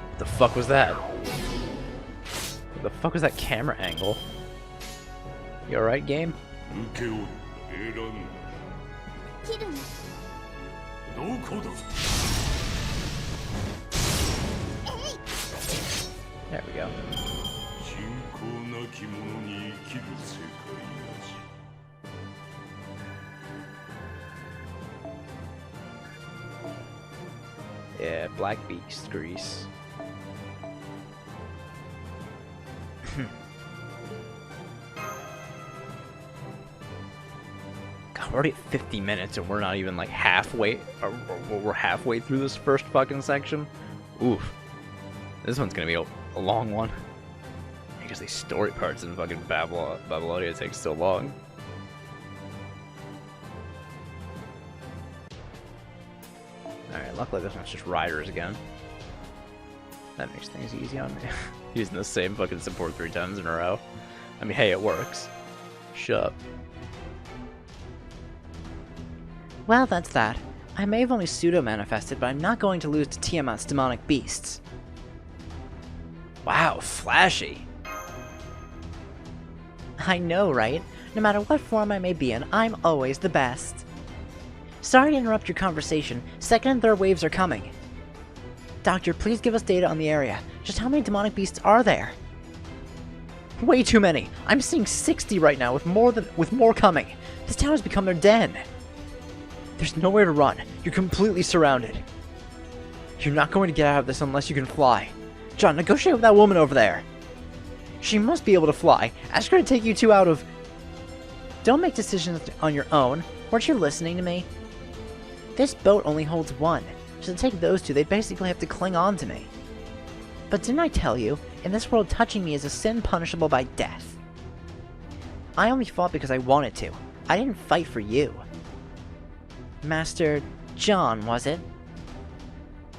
Speaker 2: What the fuck was that? What the fuck was that camera angle? You alright, game? There we go. Yeah, Black Beast grease. God, we're already at 50 minutes and we're not even like halfway, or we're halfway through this first fucking section. Oof. This one's gonna be a long one. Because these story parts in fucking Babylonia take so long. Alright, luckily this one's just riders again. That makes things easy on me. Using the same fucking support 3 times in a row. I mean, hey, it works. Shut up.
Speaker 1: Well, that's that. I may have only pseudo-manifested, but I'm not going to lose to Tiamat's demonic beasts.
Speaker 2: Wow, flashy.
Speaker 1: I know, right? No matter what form I may be in, I'm always the best. Sorry to interrupt your conversation. Second and third waves are coming. Doctor, please give us data on the area. Just how many demonic beasts are there? Way too many. I'm seeing 60 right now, with more coming. This town has become their den. There's nowhere to run. You're completely surrounded. You're not going to get out of this unless you can fly. John, negotiate with that woman over there. She must be able to fly. Ask her to take you two out of... Don't make decisions on your own. Weren't you listening to me? This boat only holds one. So to take those two, they'd basically have to cling on to me. But didn't I tell you, in this world touching me is a sin punishable by death? I only fought because I wanted to. I didn't fight for you. Master John, was it?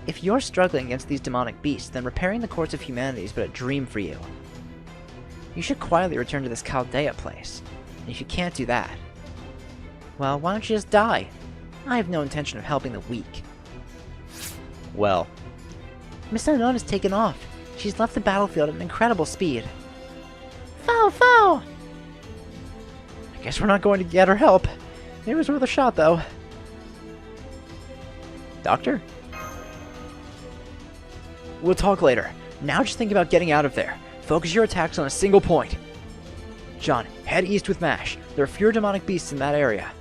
Speaker 1: If you're struggling against these demonic beasts, then repairing the courts of humanity is but a dream for you. You should quietly return to this Chaldea place. And if you can't do that, well, why don't you just die? I have no intention of helping the weak.
Speaker 2: Well,
Speaker 1: Miss Unknown has taken off. She's left the battlefield at an incredible speed. Foe! I guess we're not going to get her help. It was worth a shot, though.
Speaker 2: Doctor?
Speaker 1: We'll talk later. Now just think about getting out of there. Focus your attacks on a single point. John, head east with MASH. There are fewer demonic beasts in that area.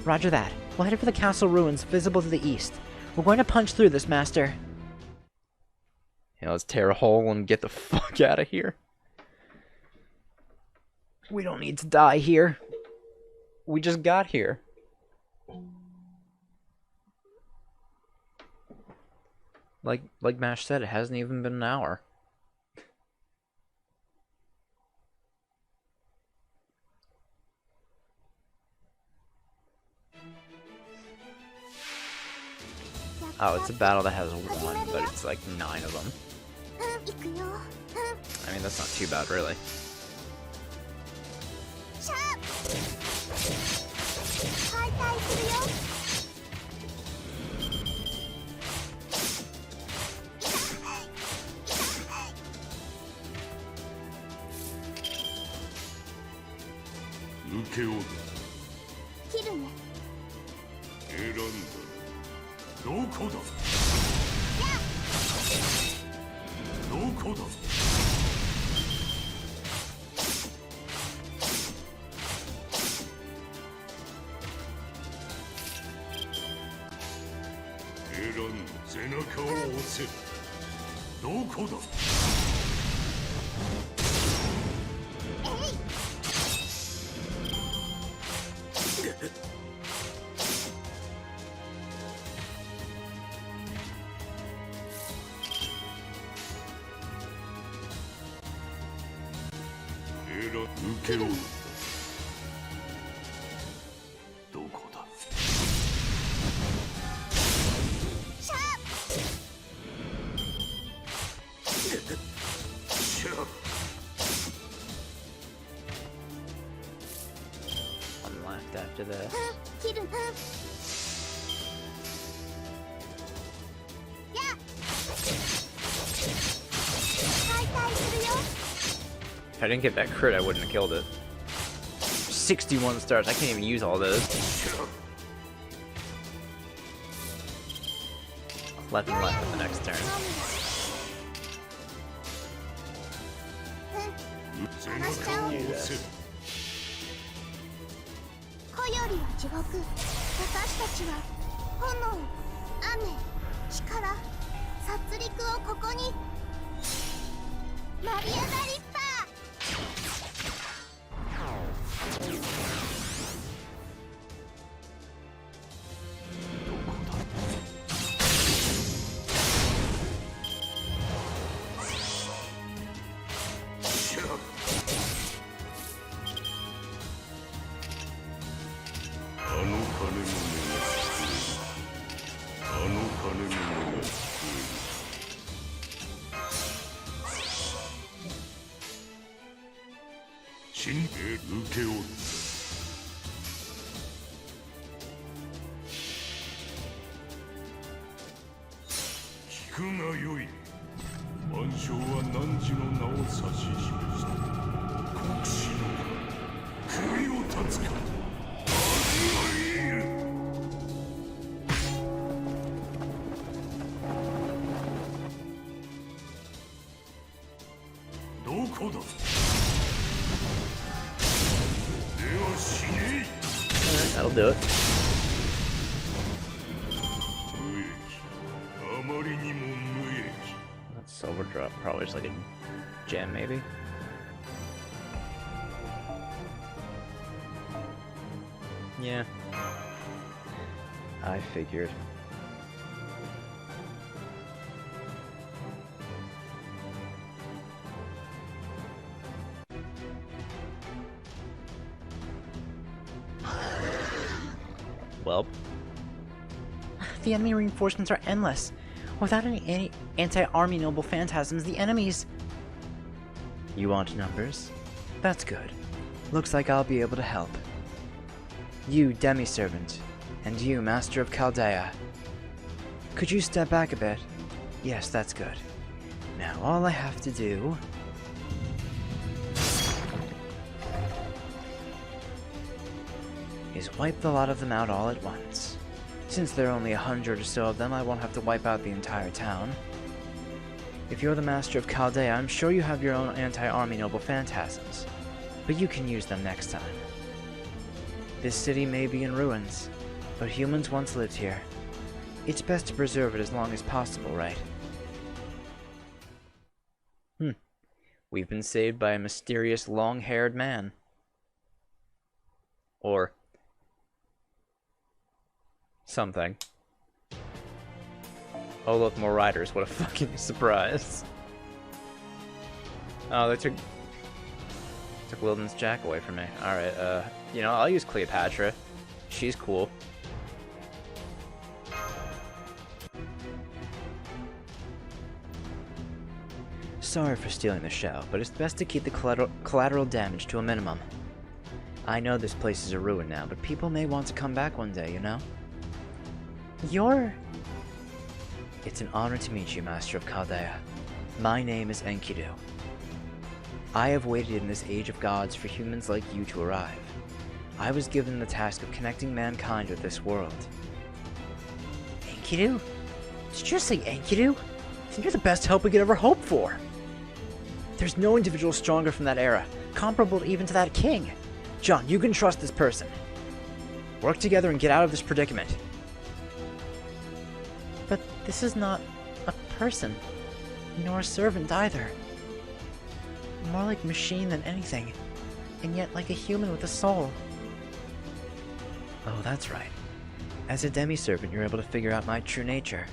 Speaker 1: Roger that. We'll head for the castle ruins visible to the east. We're going to punch through this, Master.
Speaker 2: Yeah, let's tear a hole and get the fuck out of here.
Speaker 1: We don't need to die here.
Speaker 2: We just got here. Like Mash said, it hasn't even been an hour. Oh, it's a battle that has one, but it's like 9 of them. I mean, that's not too bad, really. One left after this. If I didn't get that crit, I wouldn't have killed it. 61 stars. I can't even use all those. Left and left at the next turn.
Speaker 3: 力殺戮をここにマリアナリッパ
Speaker 4: 死んで受け負う。聞くがよい。万象は汝の名を指し示した。国士の首を断つか。どこだ。
Speaker 2: That'll do it. That's silver drop, probably just like a gem, maybe. Yeah. I figured. Well,
Speaker 1: the enemy reinforcements are endless. Without any anti-army noble phantasms, the enemies... You want numbers? That's good. Looks like I'll be able to help. You, demi-servant, and you, master of Chaldea. Could you step back a bit? Yes, that's good. Now all I have to do... is wipe the lot of them out all at once. Since there are only 100 or so of them, I won't have to wipe out the entire town. If you're the master of Chaldea, I'm sure you have your own anti-army noble phantasms, but you can use them next time. This city may be in ruins, but humans once lived here. It's best to preserve it as long as possible, right?
Speaker 2: We've been saved by a mysterious long-haired man. Or... something. Oh look, more riders. What a fucking surprise. Oh, they took Wilden's Jack away from me. Alright, you know, I'll use Cleopatra. She's cool.
Speaker 1: Sorry for stealing the shell, but it's best to keep the collateral damage to a minimum. I know this place is a ruin now, but people may want to come back one day, you know? It's an honor to meet you, Master of Chaldea. My name is Enkidu. I have waited in this age of gods for humans like you to arrive. I was given the task of connecting mankind with this world. Enkidu? Did you just say Enkidu? Then you're the best help we could ever hope for! There's no individual stronger from that era, comparable even to that king. John, you can trust this person. Work together and get out of this predicament. But this is not a person, nor a servant either. More like machine than anything, and yet like a human with a soul. Oh, that's right. As a demi-servant, you're able to figure out my true nature.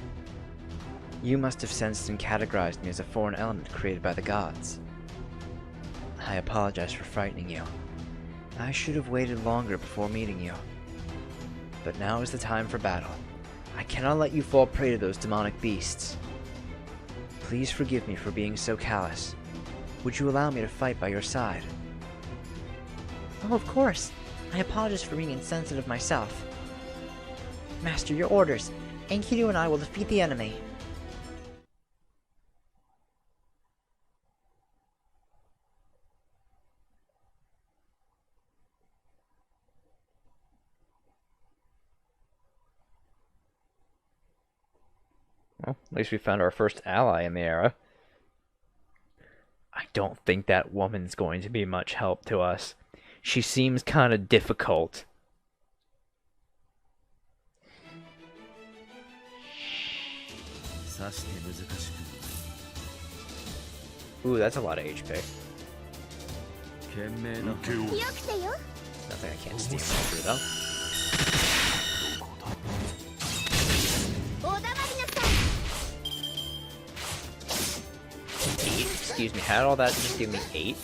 Speaker 1: You must have sensed and categorized me as a foreign element created by the gods. I apologize for frightening you. I should have waited longer before meeting you. But now is the time for battle. I cannot let you fall prey to those demonic beasts. Please forgive me for being so callous. Would you allow me to fight by your side? Oh, of course. I apologize for being insensitive myself. Master, your orders. Enkidu and I will defeat the enemy.
Speaker 2: Well, at least we found our first ally in the era. I don't think that woman's going to be much help to us. She seems kind of difficult. Ooh, that's a lot of HP.
Speaker 4: 受け負う。
Speaker 3: よくてよ。
Speaker 2: Nothing I can't steal through though.
Speaker 4: どこだ。
Speaker 3: おだまりなさい。
Speaker 2: 8? Excuse me, how did all that just give me 8?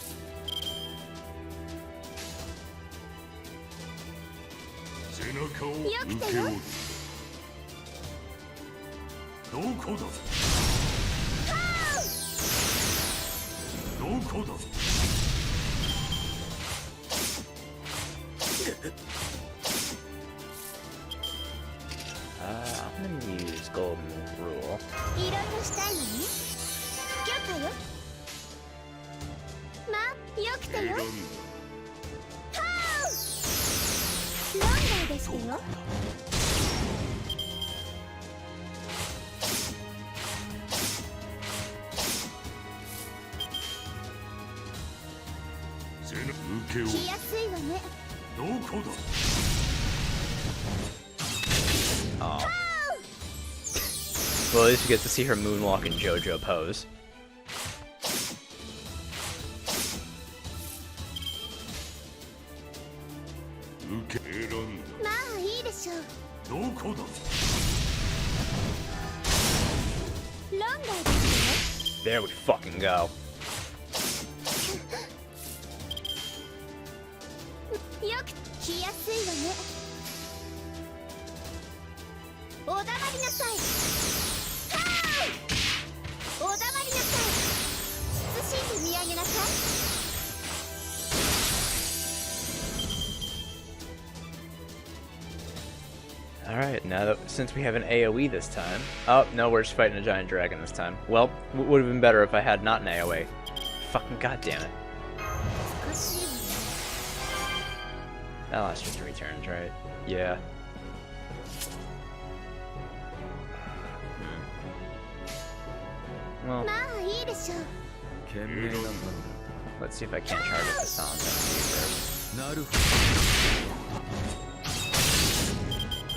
Speaker 4: 背中を受け負う。どこだ。どこだ。
Speaker 2: I'm gonna use Golden Rule.
Speaker 3: いろいろしたいのね。許可よ。まあ、よくてよ。論外ですよ。
Speaker 4: 受け負う。
Speaker 3: 来やすいわね。
Speaker 4: どこだ。
Speaker 2: Oh. Well, at least you get to see her moonwalk and JoJo pose.
Speaker 4: 受け選んだ。
Speaker 3: まあいいでしょう。
Speaker 4: どこだ。
Speaker 3: 論外ですよ。
Speaker 2: There we fucking go.
Speaker 3: よく来やすいわね。おだまりなさい。おだまりなさい。慎んで見上げなさい。
Speaker 2: Alright, now that since we have an AoE this time. Oh, no, we're just fighting a giant dragon this time. Well, would have been better if I had not an AoE. Fucking goddamn it.
Speaker 3: 少しいわね。
Speaker 2: That lasts for 3 turns, right? Yeah. Well,
Speaker 3: まあいいでしょう。
Speaker 2: let's see if I can't charge up the sound.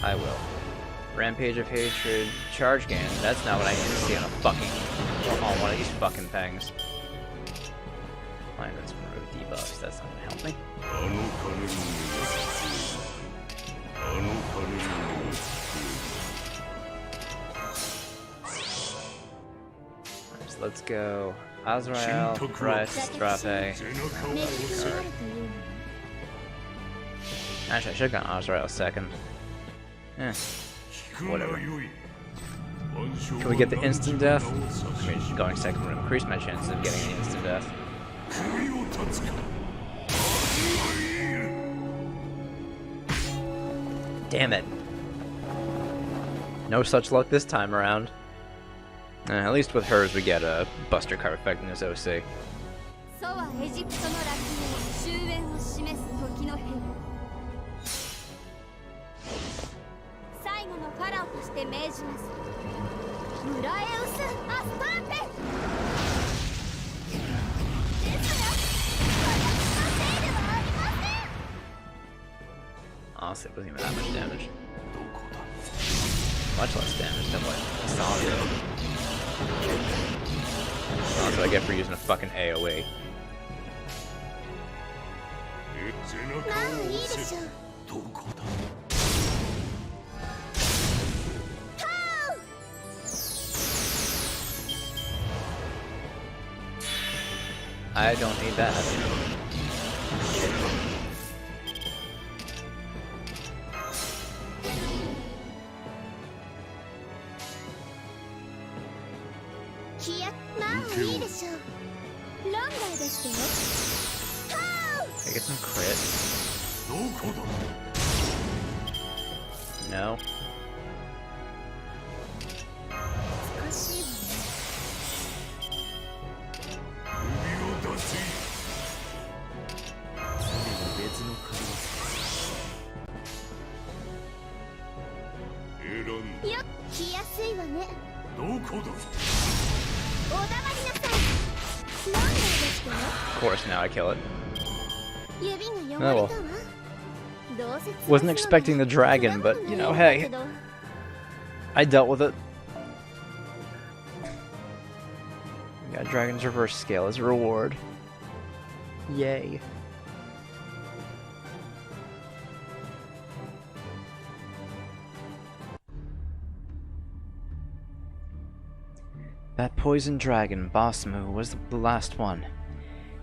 Speaker 2: I will. Rampage of Hatred, Charge Gain. That's not what I need to see on a fucking... on one of these fucking things. Fine, that's remove debuffs. That's not gonna help me.
Speaker 4: あの金にあの金に
Speaker 2: So let's go. Azrael, Price, Drape.
Speaker 3: 目に留まるというのね。
Speaker 2: Actually, I should have gone Azrael second. Eh.
Speaker 4: 聞くがよい。
Speaker 2: Can we get the instant death? I mean, going second would increase my chances of getting the instant death.
Speaker 4: 首を立つか。
Speaker 2: Damn it. No such luck this time around. At least with hers, we get a Buster card effect in his OC.
Speaker 3: 祖はエジプトの楽園終焉を示す時の変。最後のファラオとして命じます。ムラエウス・アストラテ。ですが、私のせいではありません。
Speaker 2: Honestly, it wasn't even that much damage. Much less damage than what Saw did. That's what I get for using a fucking AoE.
Speaker 3: まあいいでしょう。
Speaker 4: どこだ。
Speaker 2: I don't need that.
Speaker 3: 気や、まあいいでしょう。論外ですよ。
Speaker 2: I get some crit.
Speaker 4: どこだ。
Speaker 2: No.
Speaker 3: 少しいわね。
Speaker 4: 首を出せ。 選んだ。
Speaker 3: よっ、来やすいわね。
Speaker 4: どこだ。
Speaker 3: おだまりなさい。論外ですよ。
Speaker 2: Of course, now I kill it.
Speaker 3: 指が汚れたわ。
Speaker 2: Oh,
Speaker 3: どうせ
Speaker 2: Wasn't expecting the dragon, but you know, hey, I dealt with it. Got Dragon's Reverse Scale as a reward. Yay. That poison dragon, Bosmu, was the last one.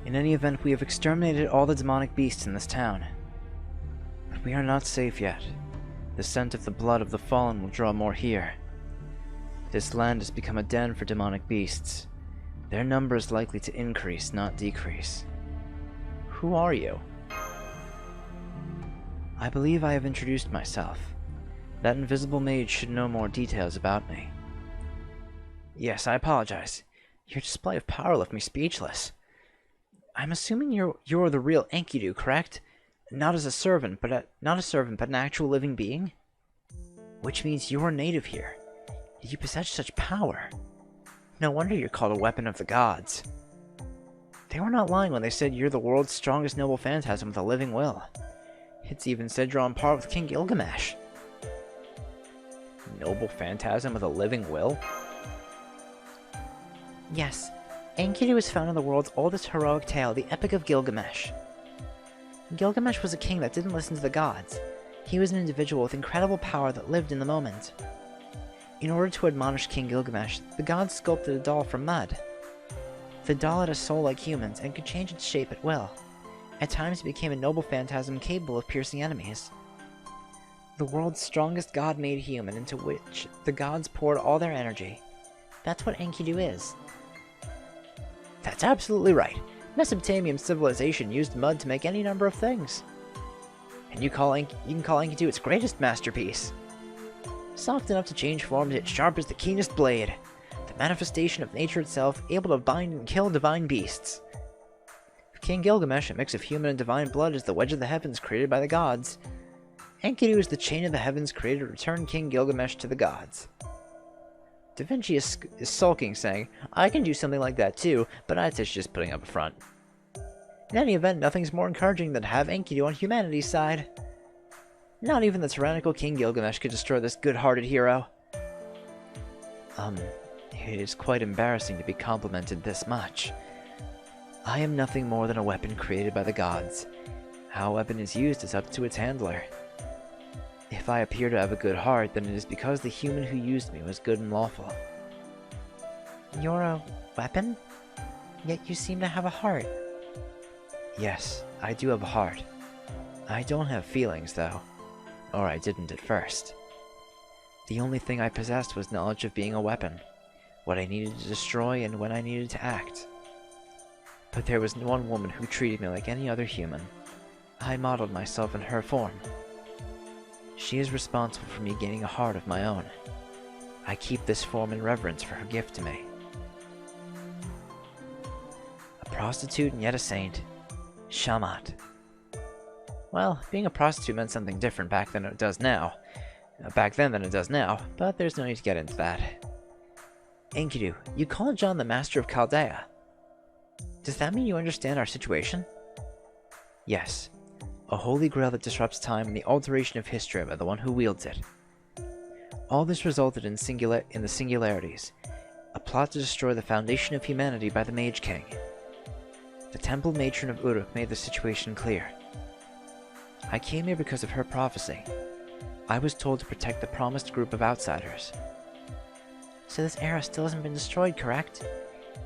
Speaker 2: In any event, we have exterminated all the demonic beasts in this town. But we are not safe yet. The scent of the blood of the fallen will draw more here. This land has become a den for demonic beasts. Their number is likely to increase, not decrease. Who are you? I believe I have introduced myself. That invisible mage should know more details about me. Yes, I apologize. Your display of power left me speechless. I'm assuming you're the real Enkidu, correct? Not as a servant, but not a servant, but an actual living being? Which means you're native here. You possess such power. No wonder you're called a weapon of the gods. They were not lying when they said you're the world's strongest noble phantasm with a living will. It's even said you're on par with King Gilgamesh. Noble phantasm with a living will? Yes, Enkidu is found in the world's oldest heroic tale, the Epic of Gilgamesh. Gilgamesh was a king that didn't listen to the gods. He was an individual with incredible power that lived in the moment. In order to admonish King Gilgamesh, the gods sculpted a doll from mud. The doll had a soul like humans and could change its shape at will. At times it became a noble phantasm capable of piercing enemies. The world's strongest god-made human into which the gods poured all their energy. That's what Enkidu is. That's absolutely right. Mesopotamian civilization used mud to make any number of things. And you can call Enkidu its greatest masterpiece. Soft enough to change forms, yet sharp as the keenest blade. The manifestation of nature itself, able to bind and kill divine beasts. For King Gilgamesh, a mix of human and divine blood is the wedge of the heavens created by the gods. Enkidu is the chain of the heavens created to return King Gilgamesh to the gods. Da Vinci is sulking, saying, I can do something like that too, but I'd say she's just putting up a front. In any event, nothing's more encouraging than to have Enkidu on humanity's side. Not even the tyrannical King Gilgamesh could destroy this good-hearted hero. It is quite embarrassing to be complimented this much. I am nothing more than a weapon created by the gods. How a weapon is used is up to its handler. If I appear to have a good heart, then it is because the human who used me was good and lawful. You're a weapon? Yet you seem to have a heart. Yes, I do have a heart. I don't have feelings, though. Or I didn't at first. The only thing I possessed was knowledge of being a weapon, what I needed to destroy and when I needed to act. But there was one woman who treated me like any other human. I modeled myself in her form. She is responsible for me gaining a heart of my own. I keep this form in reverence for her gift to me. A prostitute and yet a saint. Shamat. Well, being a prostitute meant something different back then than it does now. But there's no need to get into that. Enkidu, you call John the Master of Chaldea. Does that mean you understand our situation? Yes. A holy grail that disrupts time and the alteration of history by the one who wields it. All this resulted in the Singularities, a plot to destroy the foundation of humanity by the Mage King. The Temple Matron of Uruk made the situation clear. I came here because of her prophecy. I was told to protect the promised group of outsiders. So this era still hasn't been destroyed, correct?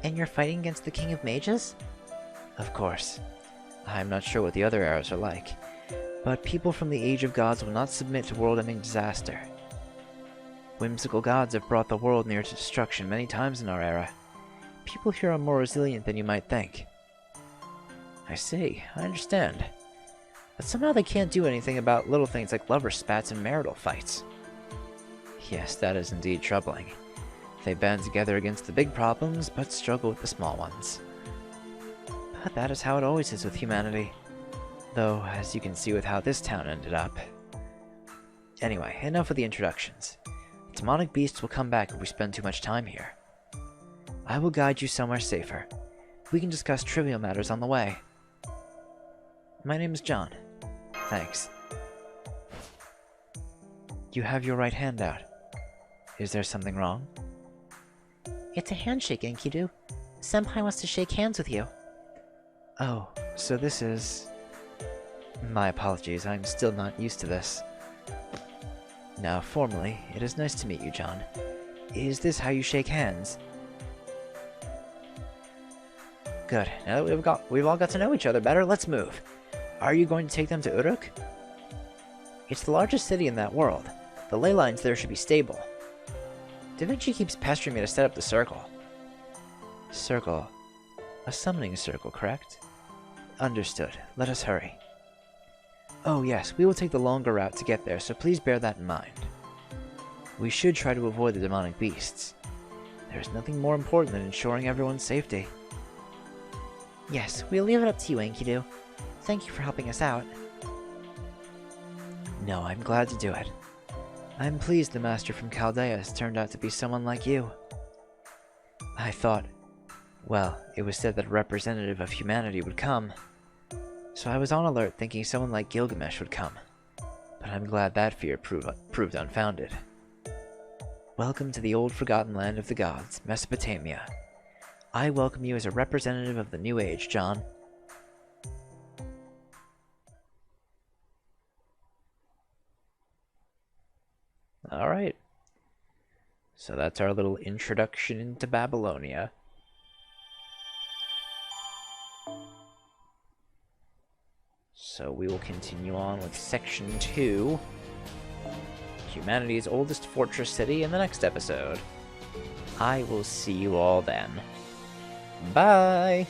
Speaker 2: And you're fighting against the King of Mages? Of course. I'm not sure what the other eras are like, but people from the Age of Gods will not submit to world-ending disaster. Whimsical gods have brought the world near to destruction many times in our era. People here are more resilient than you might think. I see, I understand. But somehow they can't do anything about little things like lover spats and marital fights. Yes, that is indeed troubling. They band together against the big problems, but struggle with the small ones. But that is how it always is with humanity. Though, as you can see with how this town ended up. Anyway, enough of the introductions. Demonic beasts will come back if we spend too much time here. I will guide you somewhere safer. We can discuss trivial matters on the way. My name is John. Thanks. You have your right hand out. Is there something wrong? It's a handshake, Enkidu.
Speaker 1: Senpai wants to shake hands with you. Oh, so this is... My apologies, I'm still not used to this. Now, formally, it is nice to meet you, John. Is this how you shake hands? Good. Now that we've all got to know each other better, let's move. Are you going to take them to Uruk? It's the largest city in that world. The ley lines there should be stable. Da Vinci keeps pestering me to set up the circle. Circle. A summoning circle, correct? Understood. Let us hurry. Oh yes, we will take the longer route to get there, so please bear that in mind. We should try to avoid the demonic beasts. There is nothing more important than ensuring everyone's safety. Yes, we'll leave it up to you, Enkidu. Thank you for helping us out. No, I'm glad to do it. I'm pleased the master from Chaldea has turned out to be someone like you. I thought... Well, it was said that a representative of humanity would come. So I was on alert thinking someone like Gilgamesh would come. But I'm glad that fear proved unfounded. Welcome to the old forgotten land of the gods, Mesopotamia. I welcome you as a representative of the new age, John.
Speaker 2: Alright. So that's our little introduction into Babylonia. So we will continue on with Section 2, humanity's oldest fortress city, in the next episode. I will see you all then. Bye!